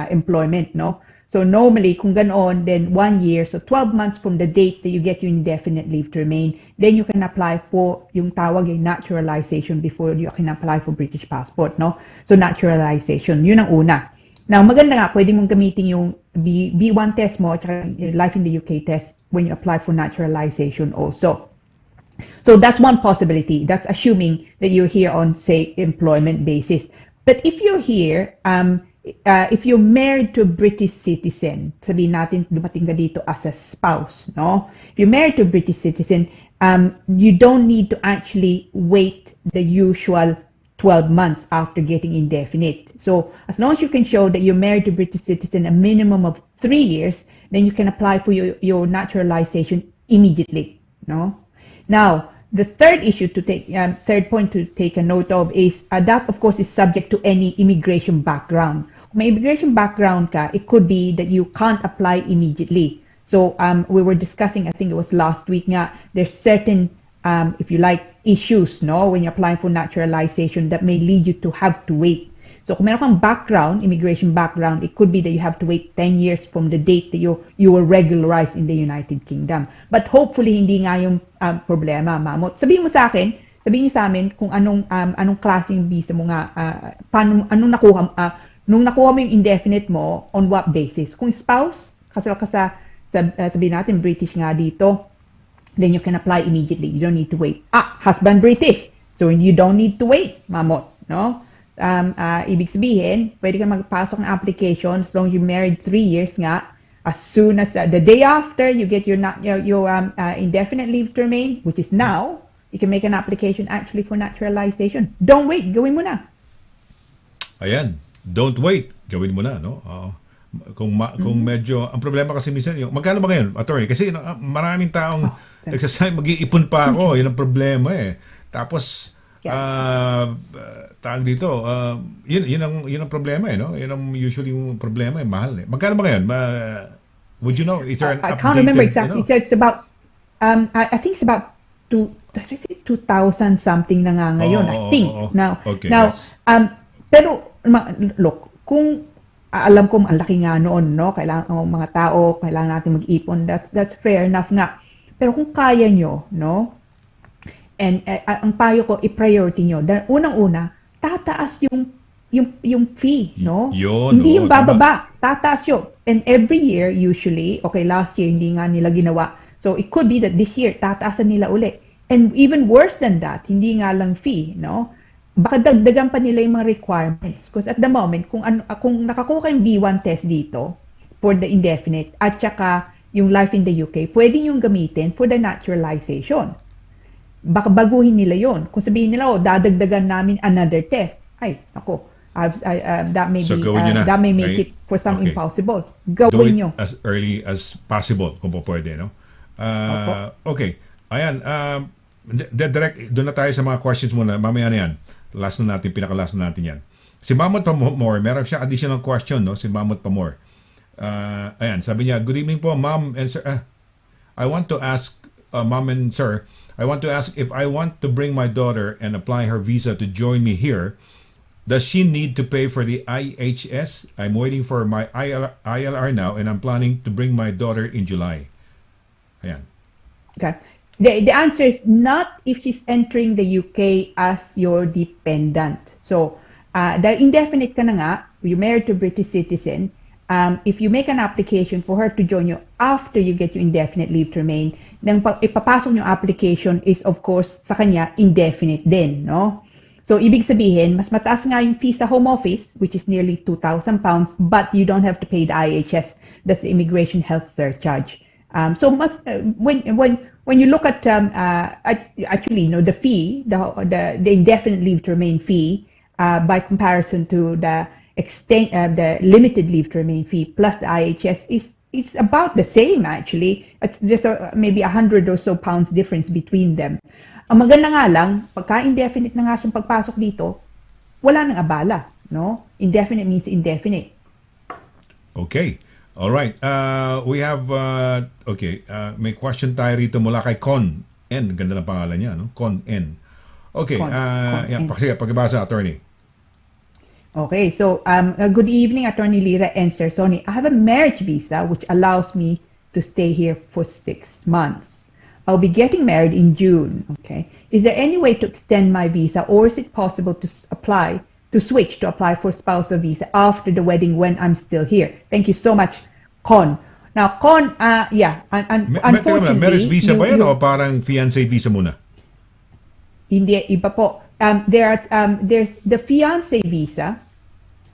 employment, no? So normally, kung ganoon, then 1 year, so 12 months from the date that you get your indefinite leave to remain, then you can apply for yung tawag yung naturalization before you can apply for British passport, no? So naturalization, yun ang una. Now, maganda nga, pwede mong gamitin yung B1 test mo at Life in the UK test when you apply for naturalization also. So that's one possibility. That's assuming that you're here on, say, employment basis. But if you're here, if you're married to a British citizen, sabihin natin dumating ka dito as a spouse, no? If you're married to a British citizen, you don't need to actually wait the usual 12 months after getting indefinite. So as long as you can show that you're married to a British citizen a minimum of 3 years, then you can apply for your naturalization immediately, no? Now, the third point to take a note of is that, of course, is subject to any immigration background. Kung may immigration background ka, it could be that you can't apply immediately. So we were discussing, I think it was last week nga, there's certain, if you like, issues, no, when you're applying for naturalization that may lead you to have to wait. So kung meron kang background, immigration background, it could be that you have to wait 10 years from the date that you were regularized in the United Kingdom. But hopefully, hindi nga yung problema, Mamot. Sabihin niyo sa amin kung anong klaseng visa mo nga, anong nakuha, nung nakuha mo yung indefinite mo, on what basis? Kung spouse, kasal ka sabihin natin, British nga dito, then you can apply immediately. You don't need to wait. Husband British. So you don't need to wait, Mamot, no? Ibig sabihin, pwede ka magpasok ng application as long as you married 3 years nga. As soon as the day after you get your indefinite leave to remain, which is now, you can make an application actually for naturalization. Don't wait, gawin mo na. Ayan, don't wait, gawin mo na, no? Kung medyo, ang problema kasi minsan yung, magkano ba ngayon, attorney? Kasi maraming taong nagsasabi, mag-iipon pa ako, yun ang problema eh. Tapos, tawag dito, yun ang problema eh, no? Yun ang usually yung problema eh, mahal eh. Magkano ba ngayon? Would you know? Is there an I updated, can't remember exactly. So it's about, I think it's about 2,000 something na nga ngayon, I think. Now, yes. Pero, look, kung alam ko ang laki nga noon, no? Kailangan mga tao, kailangan natin mag-ipon. That's fair enough nga. Pero kung kaya nyo, no? And ang payo ko, i-priority nyo. Dahil unang-una, tataas yung yung fee, no? Yun, Hindi oo, yung bababa, tataas yun. And every year, usually, okay, last year, hindi nga nila ginawa. So, it could be that this year, tataasan nila uli. And even worse than that, hindi nga lang fee, no? Baka dagdagan pa nila yung mga requirements. Because at the moment, kung nakakuha yung B1 test dito for the indefinite at saka yung life in the UK, pwede yung gamitin for the naturalization. Baka baguhin nila yon. Kung sabihin nila, dadagdagan namin another test. Ay, ako, that may So, be, gawin nyo na. that may make Okay. it for some Okay. impossible. Do Gawin it nyo. as early as possible kung po pwede, no? Okay. Ayan, direct, doon na tayo sa mga questions muna. Mamaya na yan. Last na natin, pinaka-last na natin yan. Si Mamot Pamor, meron siya additional question, no? Si Mamot Pamor. Ayan, sabi niya, good evening po, ma'am and sir. I want to ask, ma'am and sir, I want to ask if I want to bring my daughter and apply her visa to join me here, does she need to pay for the IHS? I'm waiting for my ILR now and I'm planning to bring my daughter in July. Ayan. Okay. The answer is not if she's entering the UK as your dependent. So, the indefinite ka na nga, you married to a British citizen, if you make an application for her to join you after you get your indefinite leave to remain, nang ipapasok yung application is of course sa kanya indefinite din, no? So, ibig sabihin, mas mataas nga yung fee sa home office, which is nearly £2,000, but you don't have to pay the IHS. That's the Immigration Health Surcharge. So, when you look at actually, you know, the fee, the indefinite leave to remain fee, by comparison to the limited leave to remain fee plus the IHS it's about the same actually. It's just maybe 100 or so pounds difference between them. Ang maganda nga lang, pagka indefinite na nga siyang pagpasok dito, wala nang abala, no? Indefinite means indefinite. Okay. All right. We have may question tayo rito mula kay Con N. Ganda ng pangalan niya, no? Con N. Okay. Con N. Pakibasa, attorney. Okay, so good evening, Attorney Lira and Sir Sonny. I have a marriage visa which allows me to stay here for 6 months. I'll be getting married in June. Okay, is there any way to extend my visa, or is it possible to switch to apply for spousal visa after the wedding when I'm still here? Thank you so much, Con. Now, Con, unfortunately, marriage visa ba yan o parang fiancé visa muna? Hindi, iba po. There's the fiancé visa,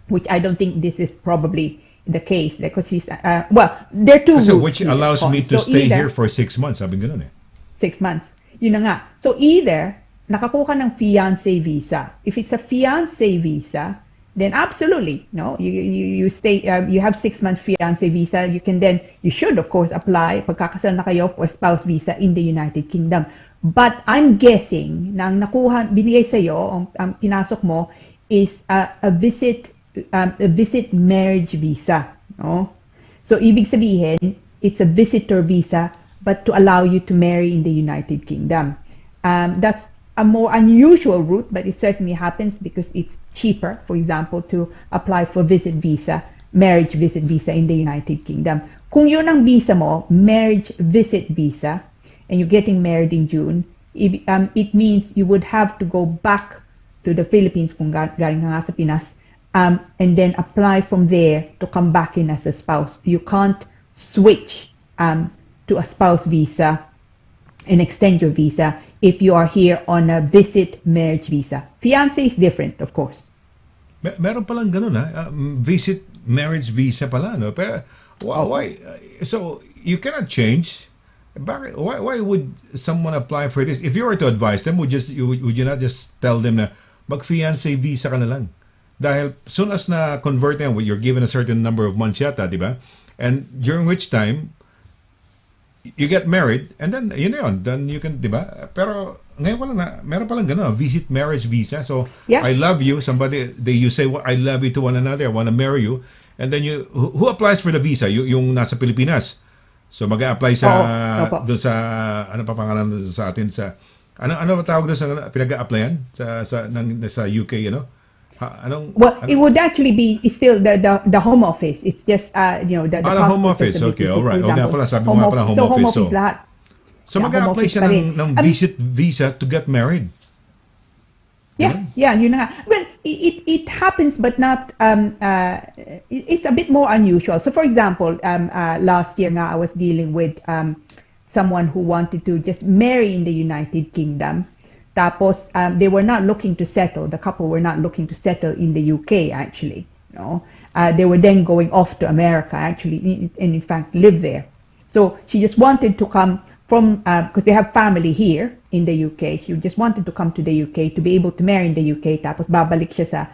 which I don't think this is probably the case because she's there are two routes which allows me to stay here for 6 months. Sabi ganun eh. 6 months. Yun na nga. So either nakakuha ng fiancé visa. If it's a fiancé visa, then absolutely, no, you stay. You have 6 month fiancé visa. You should of course apply pagkakasal na kayo for spouse visa in the United Kingdom. But I'm guessing na ang binigay sa iyo, ang pinasok mo is a visit marriage visa, no? So ibig sabihin, it's a visitor visa but to allow you to marry in the United Kingdom. That's a more unusual route, but it certainly happens because it's cheaper, for example, to apply for marriage visit visa in the United Kingdom. Kung yun ang visa mo, marriage visit visa, and you're getting married in June, it means you would have to go back to the Philippines kung galing nga sa Pinas, and then apply from there to come back in as a spouse. You can't switch to a spouse visa and extend your visa if you are here on a visit marriage visa. Fiancé is different, of course. Meron palang ganun ha. Visit marriage visa pala, no? Pero why? So you cannot change. Why would someone apply for this? If you were to advise them, would you not just tell them na mag-fiancé visa ka na lang? Dahil soon as na convert them, you're given a certain number of months yata, di ba? And during which time you get married, and then yun, then you can, di ba? Pero ngayon ko lang na meron palang gano'n, visit marriage visa. So yeah. I love you, you say I love you to one another, I want to marry you, and then who applies for the visa? Yung nasa Pilipinas. So mag-a-apply doon sa ano pa pangalan sa atin sa ano ba tawag doon sa pinag-a-applyan sa UK, it would actually be still the home office. It's just the home office. Okay, all right. Okay, pala sabi mo nga pala home office. Home office lahat. So mag-a-apply siya ng visit visa to get married. Yeah, yun na nga. Well, it happens, but not. It's a bit more unusual. So, for example, last year I was dealing with someone who wanted to just marry in the United Kingdom. Tapos, they were not looking to settle. The couple were not looking to settle in the UK, actually. They were then going off to America, actually, and in fact live there. So she just wanted to come from, because they have family here in the UK. She just wanted to come to the UK to be able to marry in the UK. Tapos babalik siya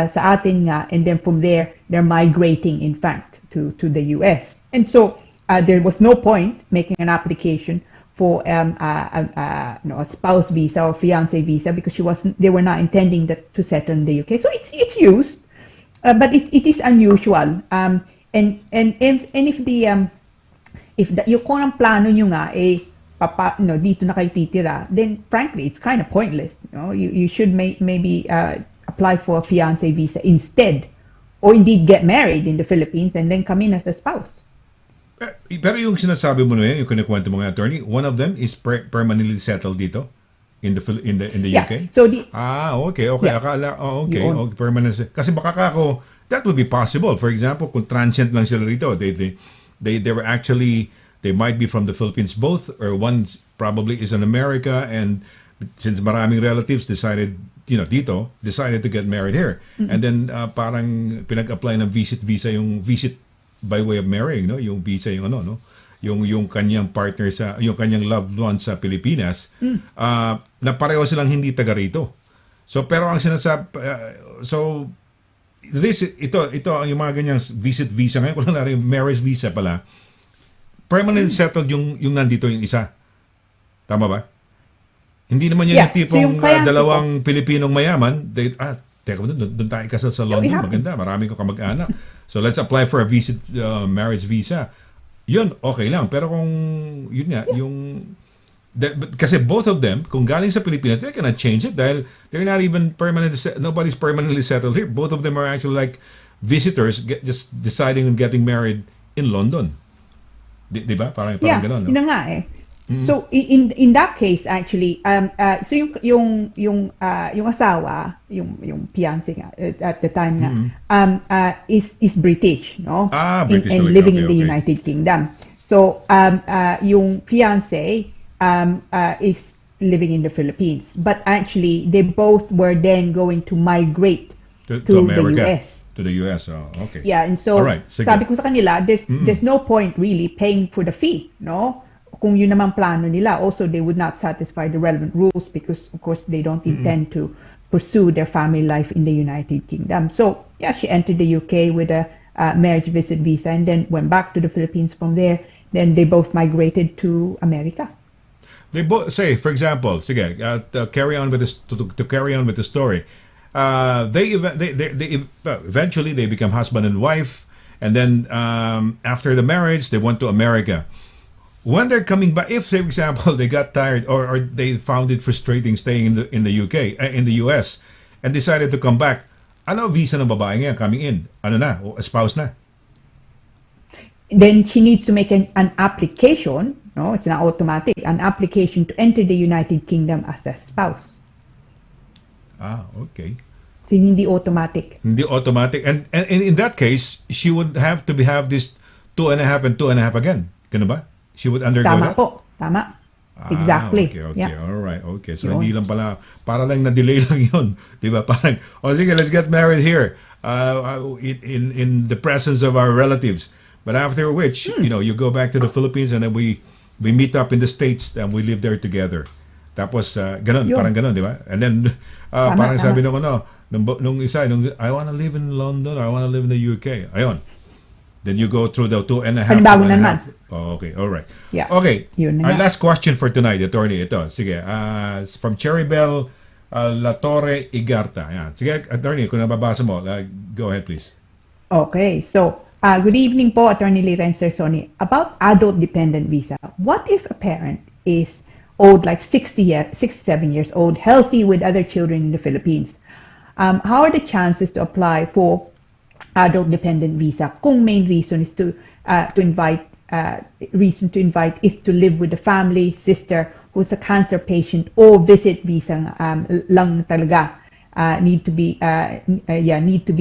sa atin nga, and then from there, they're migrating, in fact, to the US. And so there was no point making an application for a spouse visa or fiance visa, because they were not intending to settle in the UK. So it's used, but it is unusual. And if kung ang plano nyo nga dito na kayo titira, then frankly it's kind of pointless. You should maybe apply for a fiance visa instead, or indeed get married in the Philippines and then come in as a spouse. Pero yung sinasabi mo na yan, yung kinikwento mo nga, attorney, one of them is permanently settled dito in the UK? So okay. Yeah. Akala, okay, permanent. Kasi baka ako, that would be possible. For example, kung transient lang sila rito, they were actually, they might be from the Philippines both, or one probably is in America, and since maraming relatives decided to get married here. Mm-hmm. And then parang pinag-apply ng visa, yung visit by way of marrying, yung visa, yung kanyang partner yung kanyang loved one sa Pilipinas, na pareho silang hindi taga rito. So pero ang sinasabi, ito yung mga ganyang visit visa, ngayon ko lang na rin marriage visa pala, permanent settled yung nandito yung isa. Tama ba? Hindi naman yan yung tipong dalawang Pilipinong mayaman, teka, doon tayo kasal sa London, maganda, maraming ko kamag-anak. So let's apply for a marriage visa. Yun, okay lang. Pero kung, yun nga, kasi both of them, kung galing sa Pilipinas, they cannot change it dahil they're not even nobody's permanently settled here. Both of them are actually like visitors just deciding on getting married in London. Di ba? Parang gano'n, no? Yun na nga eh. So in that case actually, so yung asawa, yung fiancé nga at the time nga, is British, no? British and living in the United Kingdom. So yung fiancé is living in the Philippines, but actually they both were then going to migrate to America, the US. To the US, okay. Yeah, and so sabi ko sa kanila, there's no point really paying for the fee, no? Kung yun naman plano nila. Also, they would not satisfy the relevant rules because, of course, they don't intend to pursue their family life in the United Kingdom. So, yeah, she entered the UK with a marriage visit visa and then went back to the Philippines from there. Then they both migrated to America. They both say, for example, sige, to carry on with the story. Eventually they become husband and wife, and then after the marriage, they went to America. When they're coming back, if, for example, they got tired or they found it frustrating staying in the UK, in the US, and decided to come back, ano visa ng babae ngayon coming in? Ano na? O spouse na? Then she needs to make an application, no? It's not automatic, an application to enter the United Kingdom as a spouse. Okay. So hindi automatic. Hindi automatic. And in that case, she would have to have this 2.5 and 2.5 again. Ganun ba? She would undergo that? Tama. Exactly. Okay. Yeah. All right. Okay. So hindi lang pala, para lang na-delay lang yun. Di ba? Parang, sige, let's get married here in the presence of our relatives. But after which, you go back to the Philippines and then we meet up in the States and we live there together. Tapos, ganun, parang ganun, di ba? And then, parang sabi nung isa, I want to live in London or I want to live in the UK. Ayun. Then you go through the 2.5. Panibago naman. Okay, all right. Yeah. Okay, our Yun last question for tonight, attorney, ito. Sige, from Cherrybell La Torre Igarta. Ayan. Sige, attorney, kung nababasa mo, go ahead, please. Okay, so, good evening po, Attorney LIRA and Sir Sonny. About adult dependent visa, what if a parent is old, like 67 years old, healthy with other children in the Philippines? How are the chances to apply for adult dependent visa kung main reason is to invite is to live with the family, sister who's a cancer patient, or visit visa lang talaga need to be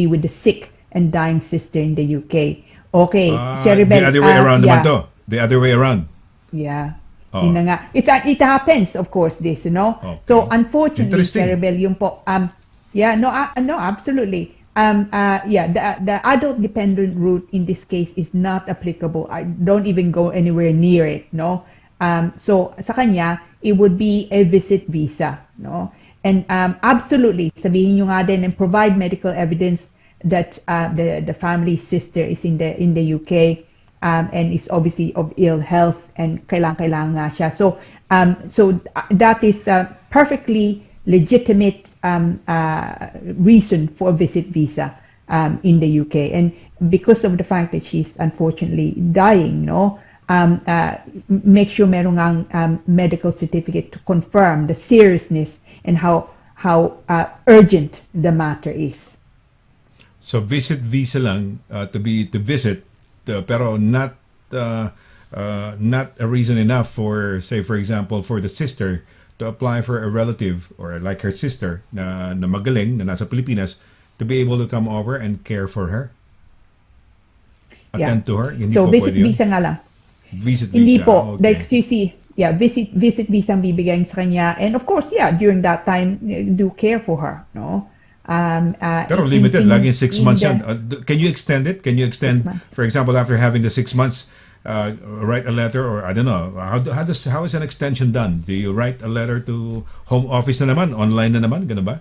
with the sick and dying sister in the UK. Okay, The other way around naman to. The other way around. Yeah. Oh. Yun na nga. It happens, of course, this, you know. Okay. So, unfortunately, Interesting. Cherubel, yung po, no, absolutely. The adult dependent route in this case is not applicable. I don't even go anywhere near it, no. So, sa kanya, it would be a visit visa, no. And absolutely, sabihin nyo nga din and provide medical evidence that the family sister is in the UK. And is obviously of ill health and kailangan nga siya. So that is a perfectly legitimate reason for a visit visa in the UK. And because of the fact that she's unfortunately dying, no, make sure meron ngang medical certificate to confirm the seriousness and how urgent the matter is. So visit visa lang to visit. Pero not a reason enough for, say, for example, for the sister to apply for a relative or like her sister na magaling na nasa Pilipinas to be able to come over and care for her, attend to her. Hindi so po visit pwede yun? visa nga lang. Visit visa. Hindi po. Okay. Like you see, visit visa ang bibigyan sa kanya, and of course, during that time, do care for her, no. Pero limited, laging 6 months yan. Can you extend it? Can you extend, 6 months. for example, after having the 6 months, write a letter, or I don't know, how is an extension done? Do you write a letter to home office na naman, online na naman, ganun ba?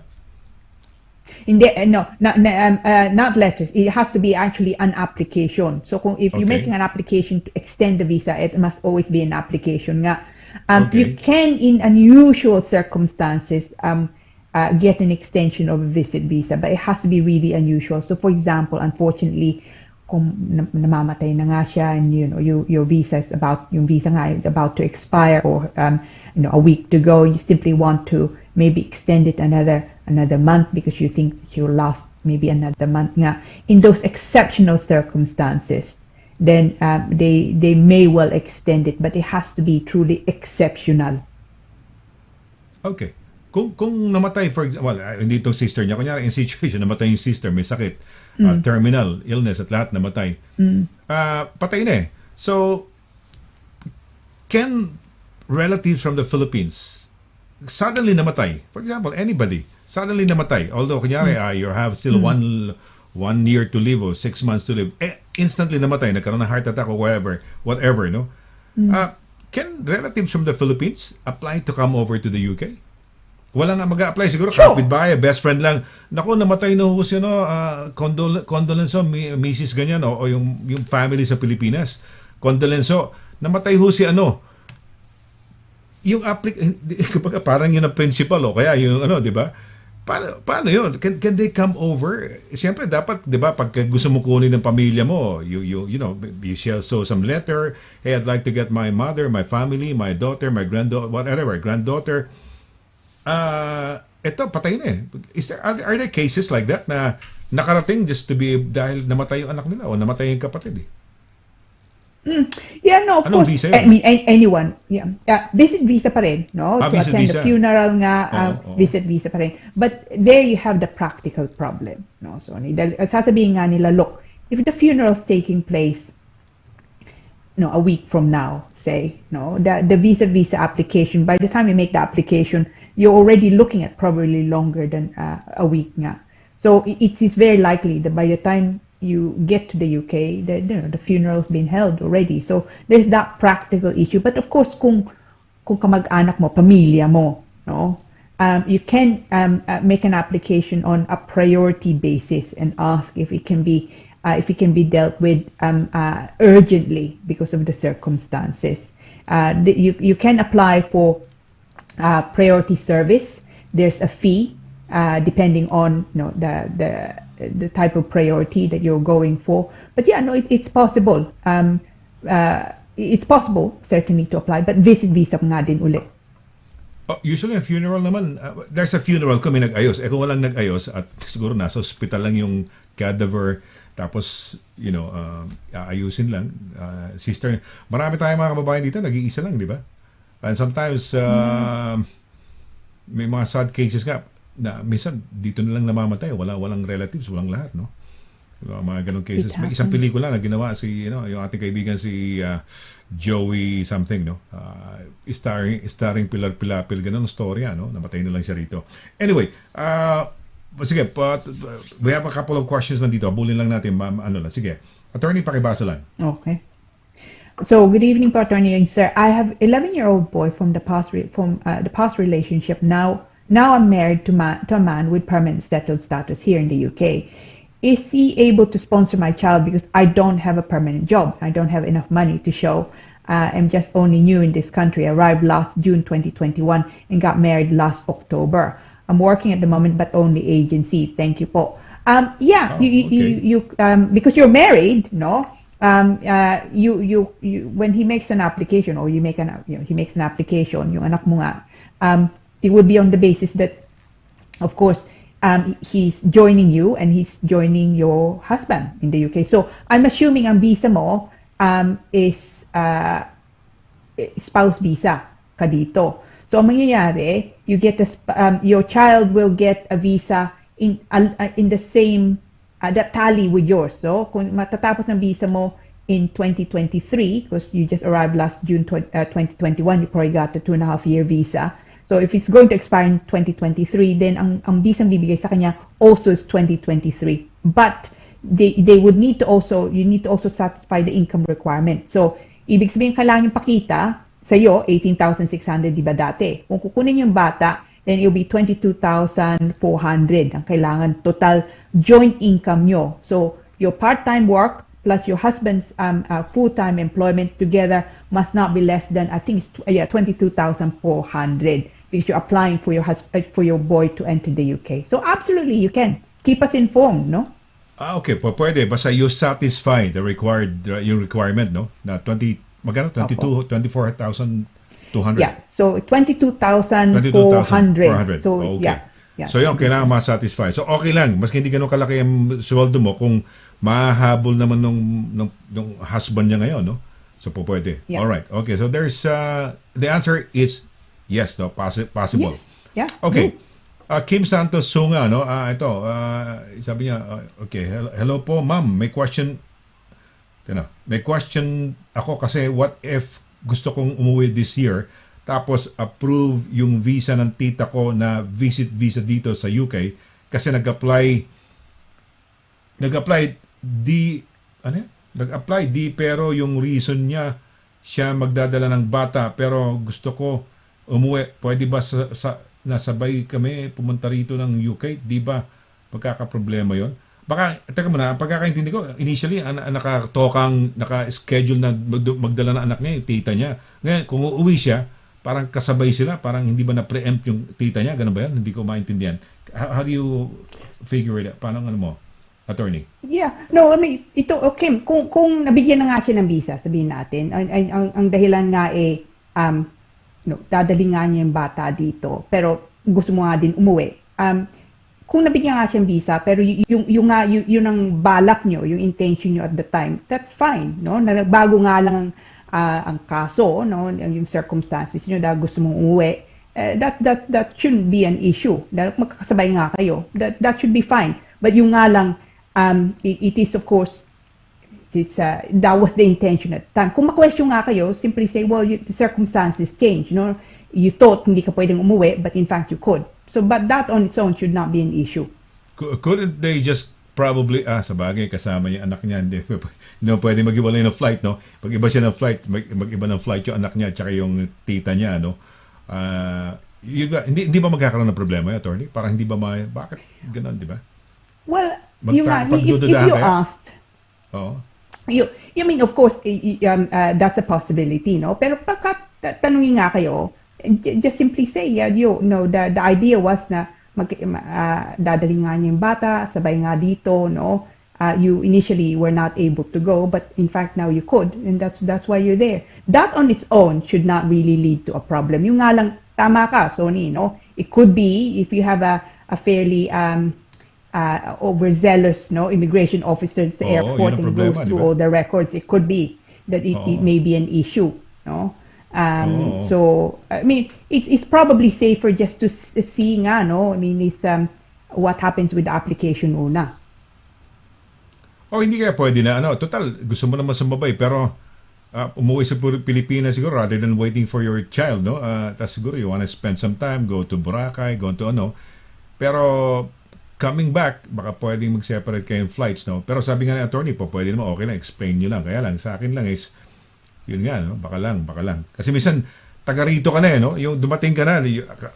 Hindi, no, not letters. It has to be actually an application. So if you're making an application to extend the visa, it must always be an application nga. You can, in unusual circumstances, get an extension of a visit visa, but it has to be really unusual. So, for example, unfortunately, kung namamatay na nga siya, and your visa is about to expire, or a week to go, you simply want to maybe extend it another month because you think that you'll last maybe another month nga. In those exceptional circumstances, then they may well extend it, but it has to be truly exceptional. Okay. Kung namatay, for example, hindi itong sister niya, kunyari in situation, namatay yung sister, may sakit, terminal illness at lahat namatay, patay na eh. So, can relatives from the Philippines suddenly namatay, for example, anybody, suddenly namatay, although kunyari, you have still 1 year to live or 6 months to live, instantly namatay, nagkaroon ng heart attack or whatever, no? Can relatives from the Philippines apply to come over to the UK? Wala nga mag-a-apply. Siguro kapitbahay, best friend lang. Naku, namatay na ho siya, no? Condolence, Mrs. ganyan, o yung family sa Pilipinas. Condolence, namatay ho si ano. Yung parang yun ang principal, o kaya yung di ba? Paano yun? Can they come over? Siyempre, dapat, di ba, pagka gusto mo kunin ng pamilya mo, you shall show some letter. Hey, I'd like to get my mother, my family, my daughter, my granddaughter. Ito, patay na eh. Are there cases like that na nakarating just to be dahil namatay yung anak nila o namatay yung kapatid eh? Yeah, no, of Anong course. visa yun? I mean, anyone. Yeah. Visit visa pa rin, no? To visit attend visa. the funeral nga, visit visa pa rin. But there you have the practical problem, no? So, sasabihin nga nila, look, if the funeral is taking place, a week from now, say, the visa application, by the time you make the application, you're already looking at probably longer than a week nga. So it is very likely that by the time you get to the UK, the funeral's been held already. So there's that practical issue. But of course, kung kamag-anak mo, pamilya mo, you can make an application on a priority basis and ask if it can be dealt with urgently because of the circumstances. You can apply for priority service. There's a fee depending on the type of priority that you're going for. But it's possible. It's possible certainly to apply, but visit visa nga din uli. Usually a funeral naman, there's a funeral kung may nag-ayos. Kung walang nag-ayos at siguro nasa hospital lang yung cadaver, tapos aayusin lang, sister. Marami tayong mga kababayan dito, nag-iisa lang, di ba? And sometimes may mga sad cases nga. na minsan dito na lang namamatay, walang relatives, walang lahat, no? Mga ganong cases. May isang pelikula na ginawa si, yung ating kaibigan si Joey something, no? Starring Pilar Pilapil, ganun storya, no? Namatay na lang siya rito. Anyway, sige, we have a couple of questions nandito. Abulin lang natin, ma'am, sige. Attorney, pakibasa lang. Okay. So, good evening, Attorney and Sir. I have 11-year-old boy from the past relationship. Now I'm married to a man with permanent settled status here in the UK. Is he able to sponsor my child because I don't have a permanent job? I don't have enough money to show. I'm just only new in this country. I arrived last June 2021 and got married last October. I'm working at the moment, but only agency. Thank you, po. Because you're married, no? When he makes an application, or he makes an application, yung anak mo nga, it would be on the basis that, of course, he's joining you and he's joining your husband in the UK. So I'm assuming ang visa mo is spouse visa ka dito. So ang mangyayari, your child will get a visa in the same that tally with yours. So kung matatapos ng visa mo in 2023, because you just arrived last June 2021, you probably got a 2.5-year visa. So if it's going to expire in 2023, then ang bisang bibigay sa kanya also is 2023. But they would need to also, you need to also satisfy the income requirement. So ibig sabihin kailangan yung pakita sa iyo 18,600, di ba dati? Kung kukunin yung bata, then it'll be 22,400 ang kailangan total joint income nyo. So your part-time work plus your husband's full-time employment together must not be less than, I think it's 22,400. Because you're applying for your boy to enter the UK. So absolutely, you can keep us informed, no? Okay, pwede. Basta you satisfy the yung requirement, no? Na 24,200. Yeah, so 22,400. So okay. Yeah. So yun, kailangan ma-satisfy. So okay lang, maski hindi ganun kalaki ang sweldo mo, kung mahabol naman nung husband niya ngayon, no? So pwede. Yeah. Alright, okay. So there's, the answer is yes, no? Possible. Yes. Yeah. Okay. Kim Santos Sunga, no? Ito, sabi niya, okay, hello po, ma'am. May question ako kasi what if gusto kong umuwi this year tapos approve yung visa ng tita ko na visit visa dito sa UK kasi nag-apply pero yung reason niya siya magdadala ng bata pero gusto ko umuwi. Pwede ba nasabay kami pumunta rito ng UK? Di ba magkakaproblema yon? Baka, teka muna, ang pagkakaintindi ko, initially, naka-schedule na magdala ng anak niya, yung tita niya. Ngayon, kung uuwi siya, parang kasabay sila, parang hindi ba na-preempt yung tita niya? Ganun ba yan? Hindi ko maintindihan. How do you figure it out? Paano mo, attorney? Yeah. No, I mean, ito, okay, kung nabigyan na nga siya ng visa, sabihin natin, ang dahilan nga dadali nga niya yung bata dito, pero gusto mo nga din umuwi. Kung nabigyan nga siyang visa, pero yung ang balak nyo, yung intention nyo at the time, that's fine, no? Bago nga lang ang kaso, no? Yung circumstances nyo, dahil gusto mong umuwi, that shouldn't be an issue. Dahil magkakasabay nga kayo, that should be fine. But yung nga lang, it is of course, that was the intention at the time. Kung ma-question nga kayo, simply say, well, the circumstances change, you know? You thought hindi ka pwedeng umuwi, but in fact you could. So, but that on its own should not be an issue. Couldn't they just probably, sa bagay, kasama yung anak niya, hindi, pwede mag-iwalay ng flight, no? Pag-iba siya ng flight, mag-iba ng flight yung anak niya, tsaka yung tita niya, no? Hindi ba magkakaroon ng problema, attorney? Parang hindi ba bakit ganun, di ba? Well, if you asked, you mean, of course, that's a possibility, no? Pero pagka tanungin nga kayo, just simply say, the idea was na dadali nga niya yung bata, sabay nga dito, no? You initially were not able to go, but in fact now you could, and that's why you're there. That on its own should not really lead to a problem. Yung nga lang, tama ka, Sonny, no? It could be, if you have a fairly overzealous, no, immigration officer sa airport and goes through all the records, it could be that it may be an issue, no? Oo. So, I mean, it's probably safer just to see nga, no? I mean, is what happens with the application una. O hindi kaya pwede na, total, gusto mo naman sumabay, pero umuwi sa Pilipinas siguro rather than waiting for your child, no? Tapos siguro you wanna spend some time, go to Boracay, go to Pero, coming back, baka pwedeng mag-separate kayong flights, no? Pero sabi nga ng attorney po, pwede naman, okay lang, explain nyo lang. Kaya lang, sa akin lang is, yun nga, no? Baka lang. Kasi minsan, taga rito ka na, no? Yung dumating ka na,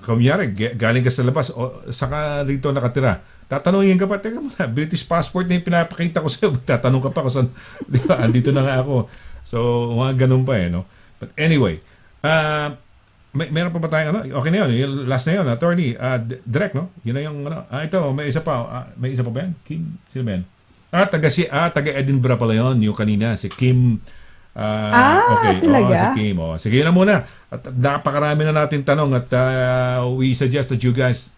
kunyari, galing ka sa labas, o saka rito nakatira. Tatanungin ka pa, teka muna, British passport na yung pinapakita ko sa'yo. Tatanong ka pa kung saan, di ba, andito na nga ako. So, mga ganun pa, no? But anyway, meron pa ba tayong Okay na yun. Yung last na yun, attorney. Direct, no? Yun na yung ito, may isa pa. May isa pa ba yan? Kim? Sino ba yan? Taga Edinburgh pala yun. Yung kanina, si Kim. Okay. Talaga? Si Kim. Sige, yun na muna. At napakarami na natin tanong at we suggest that you guys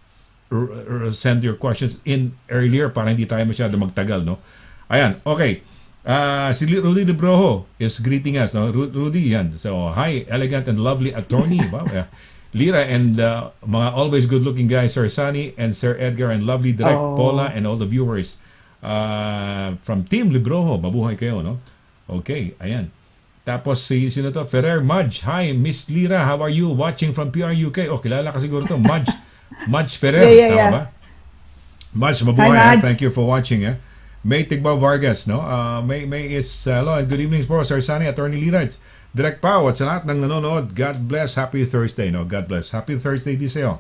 send your questions in earlier para hindi tayo masyado magtagal, no? Ayan, okay. Si Rudy Libroho is greeting us. No? Rudy, yan. So, hi, elegant and lovely attorney. Wow. Lira and mga always good-looking guys, Sir Sonny and Sir Edgar and lovely Direct Paula and all the viewers from Team Libroho. Mabuhay kayo, no? Okay, ayan. Tapos, sino to? Ferrer Mudge. Hi, Miss Lira. How are you? Watching from PRUK. Kilala ka siguro to. Mudge Ferrer. Tama ba? Mudge, mabuhay. Thank you for watching. May Tigbaw Vargas, no? May is, hello and good evening po, Sir Sonny, Attorney Lira, Direct Pao, at sa lahat ng nanonood, God bless, happy Thursday, no? God bless, happy Thursday di sa'yo.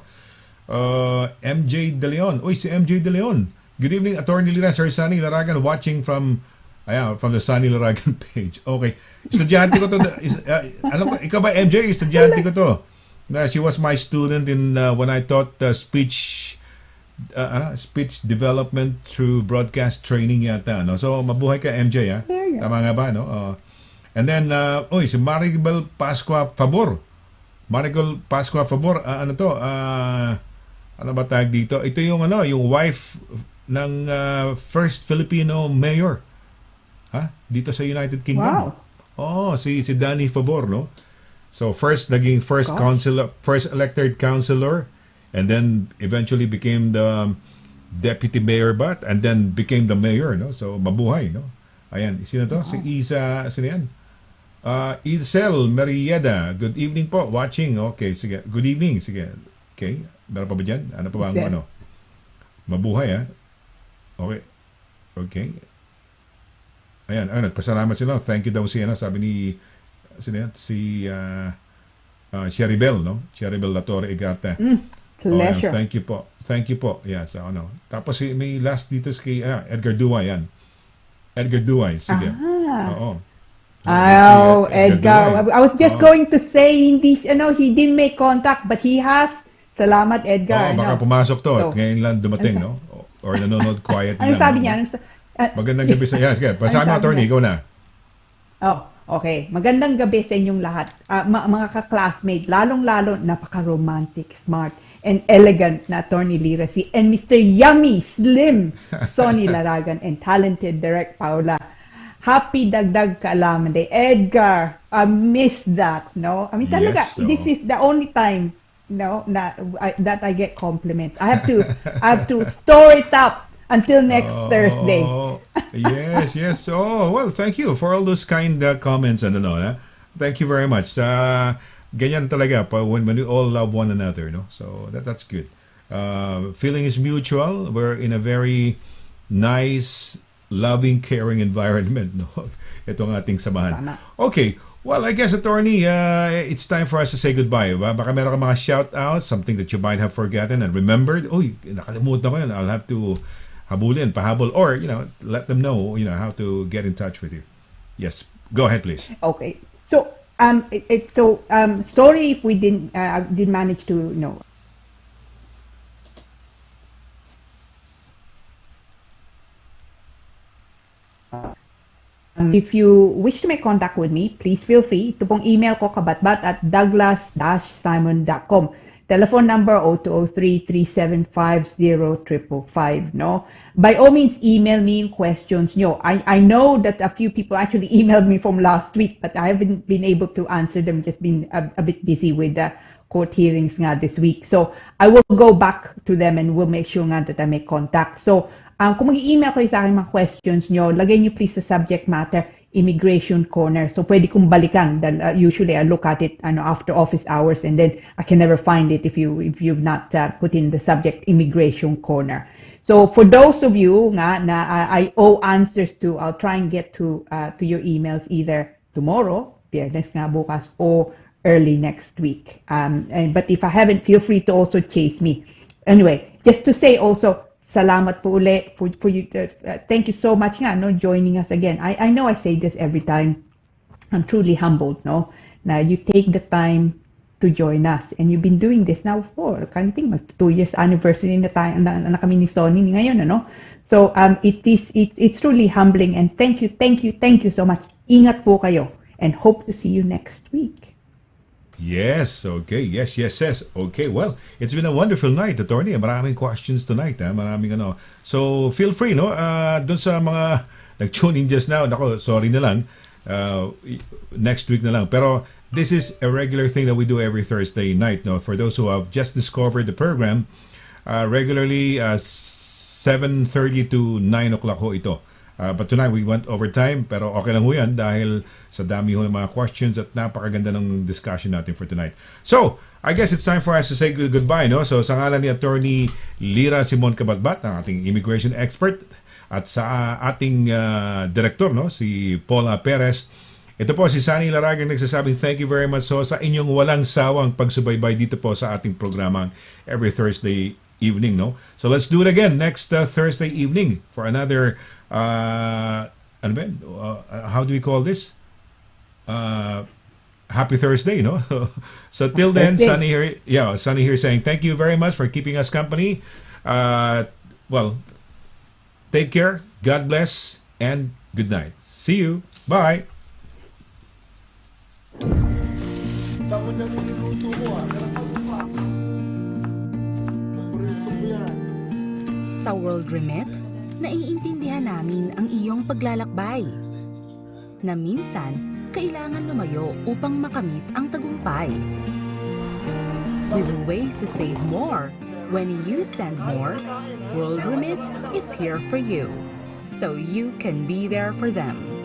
MJ De Leon, si MJ De Leon. Good evening, Attorney Lira, Sir Sonny Laragan, watching from the Sonny Laragan page. Okay, estudyante ko to, alam ko, ikaw ba MJ, estudyante ko to. She was my student in when I taught speech development through broadcast training yata, no? So mabuhay ka MJ, tama nga ba, no? And then si Maribel Pascua Favor, ano ba tag dito? Ito yung yung wife ng first Filipino mayor dito sa United Kingdom. Wow. Si Danny Favor, no? So first councilor, first elected councilor, and then eventually became the deputy mayor and then became the mayor, no? So mabuhay, no? Ayan, sino to? Si Isa, sino yan? Isel Marieda, good evening po, watching. Okay, sige. Good evening, sige. Okay, meron pa ba dyan? Ano pa ba ang Mabuhay, Okay. Okay. Ayan, pasalamat sila. Thank you daw sabi ni sino yan? Si Cheribel, no? Cheribel Latore Igarte. Pleasure. Thank you po. Yeah, so Tapos may last dito kay Edgar Duay yan. Edgar Duay, sige. Oo. Edgar. I was just going to say he didn't make contact but he has. Salamat Edgar. Baka pumasok to at ngayon lang dumating, no? Or nanonood quietly. Ano sabi niya? Magandang gabi sa sige. Pasabi mo, attorney, ikaw na. Okay. Magandang gabi sa inyong lahat. Mga ka-classmate, lalong-lalo napaka-romantic, smart, and elegant na Attorney Lira and Mr. Yummy, Slim, Sonny Laragan, and talented Direct Paula. Happy Dagdag Kaalaman Day. Edgar, I missed that, no? I mean, talaga, this is the only time, that I get compliments. I have to store it up until next Thursday. Yes. Well, thank you for all those kind comments and Thank you very much. Ganyan talaga when we all love one another, no? So that's good. Feeling is mutual. We're in a very nice, loving, caring environment, no? Itong ating samahan. Tama. Okay. Well, I guess, attorney, it's time for us to say goodbye. Baka meron ka mga shout-outs, something that you might have forgotten and remembered. Nakalimutan ko yun. I'll have to pahabol, or let them know how to get in touch with you. Yes, go ahead, please. Okay. So story if we didn't manage to if you wish to make contact with me, please feel free. Ito pong email ko kabatbat@douglas-simon.com. Telephone number 0203-375-0555, no? By all means, email me yung questions nyo. I know that a few people actually emailed me from last week, but I haven't been able to answer them. Just been a bit busy with the court hearings nga this week. So I will go back to them and we'll make sure nga that I make contact. So kung mag-email kayo sa akin mga questions nyo, lagay nyo please sa subject matter, Immigration Corner. So pwede kong balikan. Usually I look at it after office hours and then I can never find it if you've not put in the subject Immigration Corner. So for those of you nga na I owe answers to, I'll try and get to your emails either tomorrow, Biyernes nga bukas, or early next week. But if I haven't, feel free to also chase me. Anyway, just to say also, salamat po uli for you. Thank you so much nga, no, joining us again. I know I say this every time. I'm truly humbled, no, na you take the time to join us. And you've been doing this now for, I think, 2 years anniversary na tayo na kami ni Sonny ngayon, ano? So it's truly humbling, and thank you so much. Ingat po kayo, and hope to see you next week. Yes, okay. Yes. Okay, well, it's been a wonderful night, Attorney. Maraming questions tonight, maraming ano. So, feel free, no? Doon sa mga nag-tune in just now, nako, sorry na lang. Next week na lang. Pero, this is a regular thing that we do every Thursday night, no? For those who have just discovered the program, regularly 7:30 to 9 o'clock ho ito. But tonight we went overtime, pero okay lang ho yan dahil sa dami ho ng mga questions at napakaganda ng discussion natin for tonight. So, I guess it's time for us to say goodbye, no? So, sa ngalan ni Attorney LIRA SIMON-CABATBAT, ang ating immigration expert, at sa ating director, no, si Paula Perez, ito po si Sonny LARAGAN nagsasabing thank you very much so sa inyong walang sawang pagsubaybay dito po sa ating programa every Thursday evening, no? So let's do it again next Thursday evening for another ano ba? How do we call this? Happy Thursday, no? So till then, Sonny here saying thank you very much for keeping us company. Well, take care, God bless, and good night. See you. Bye. Sa World Remit, naiintindihan namin ang iyong paglalakbay na minsan kailangan lumayo upang makamit ang tagumpay. With ways to save more, when you send more, World Remit is here for you, so you can be there for them.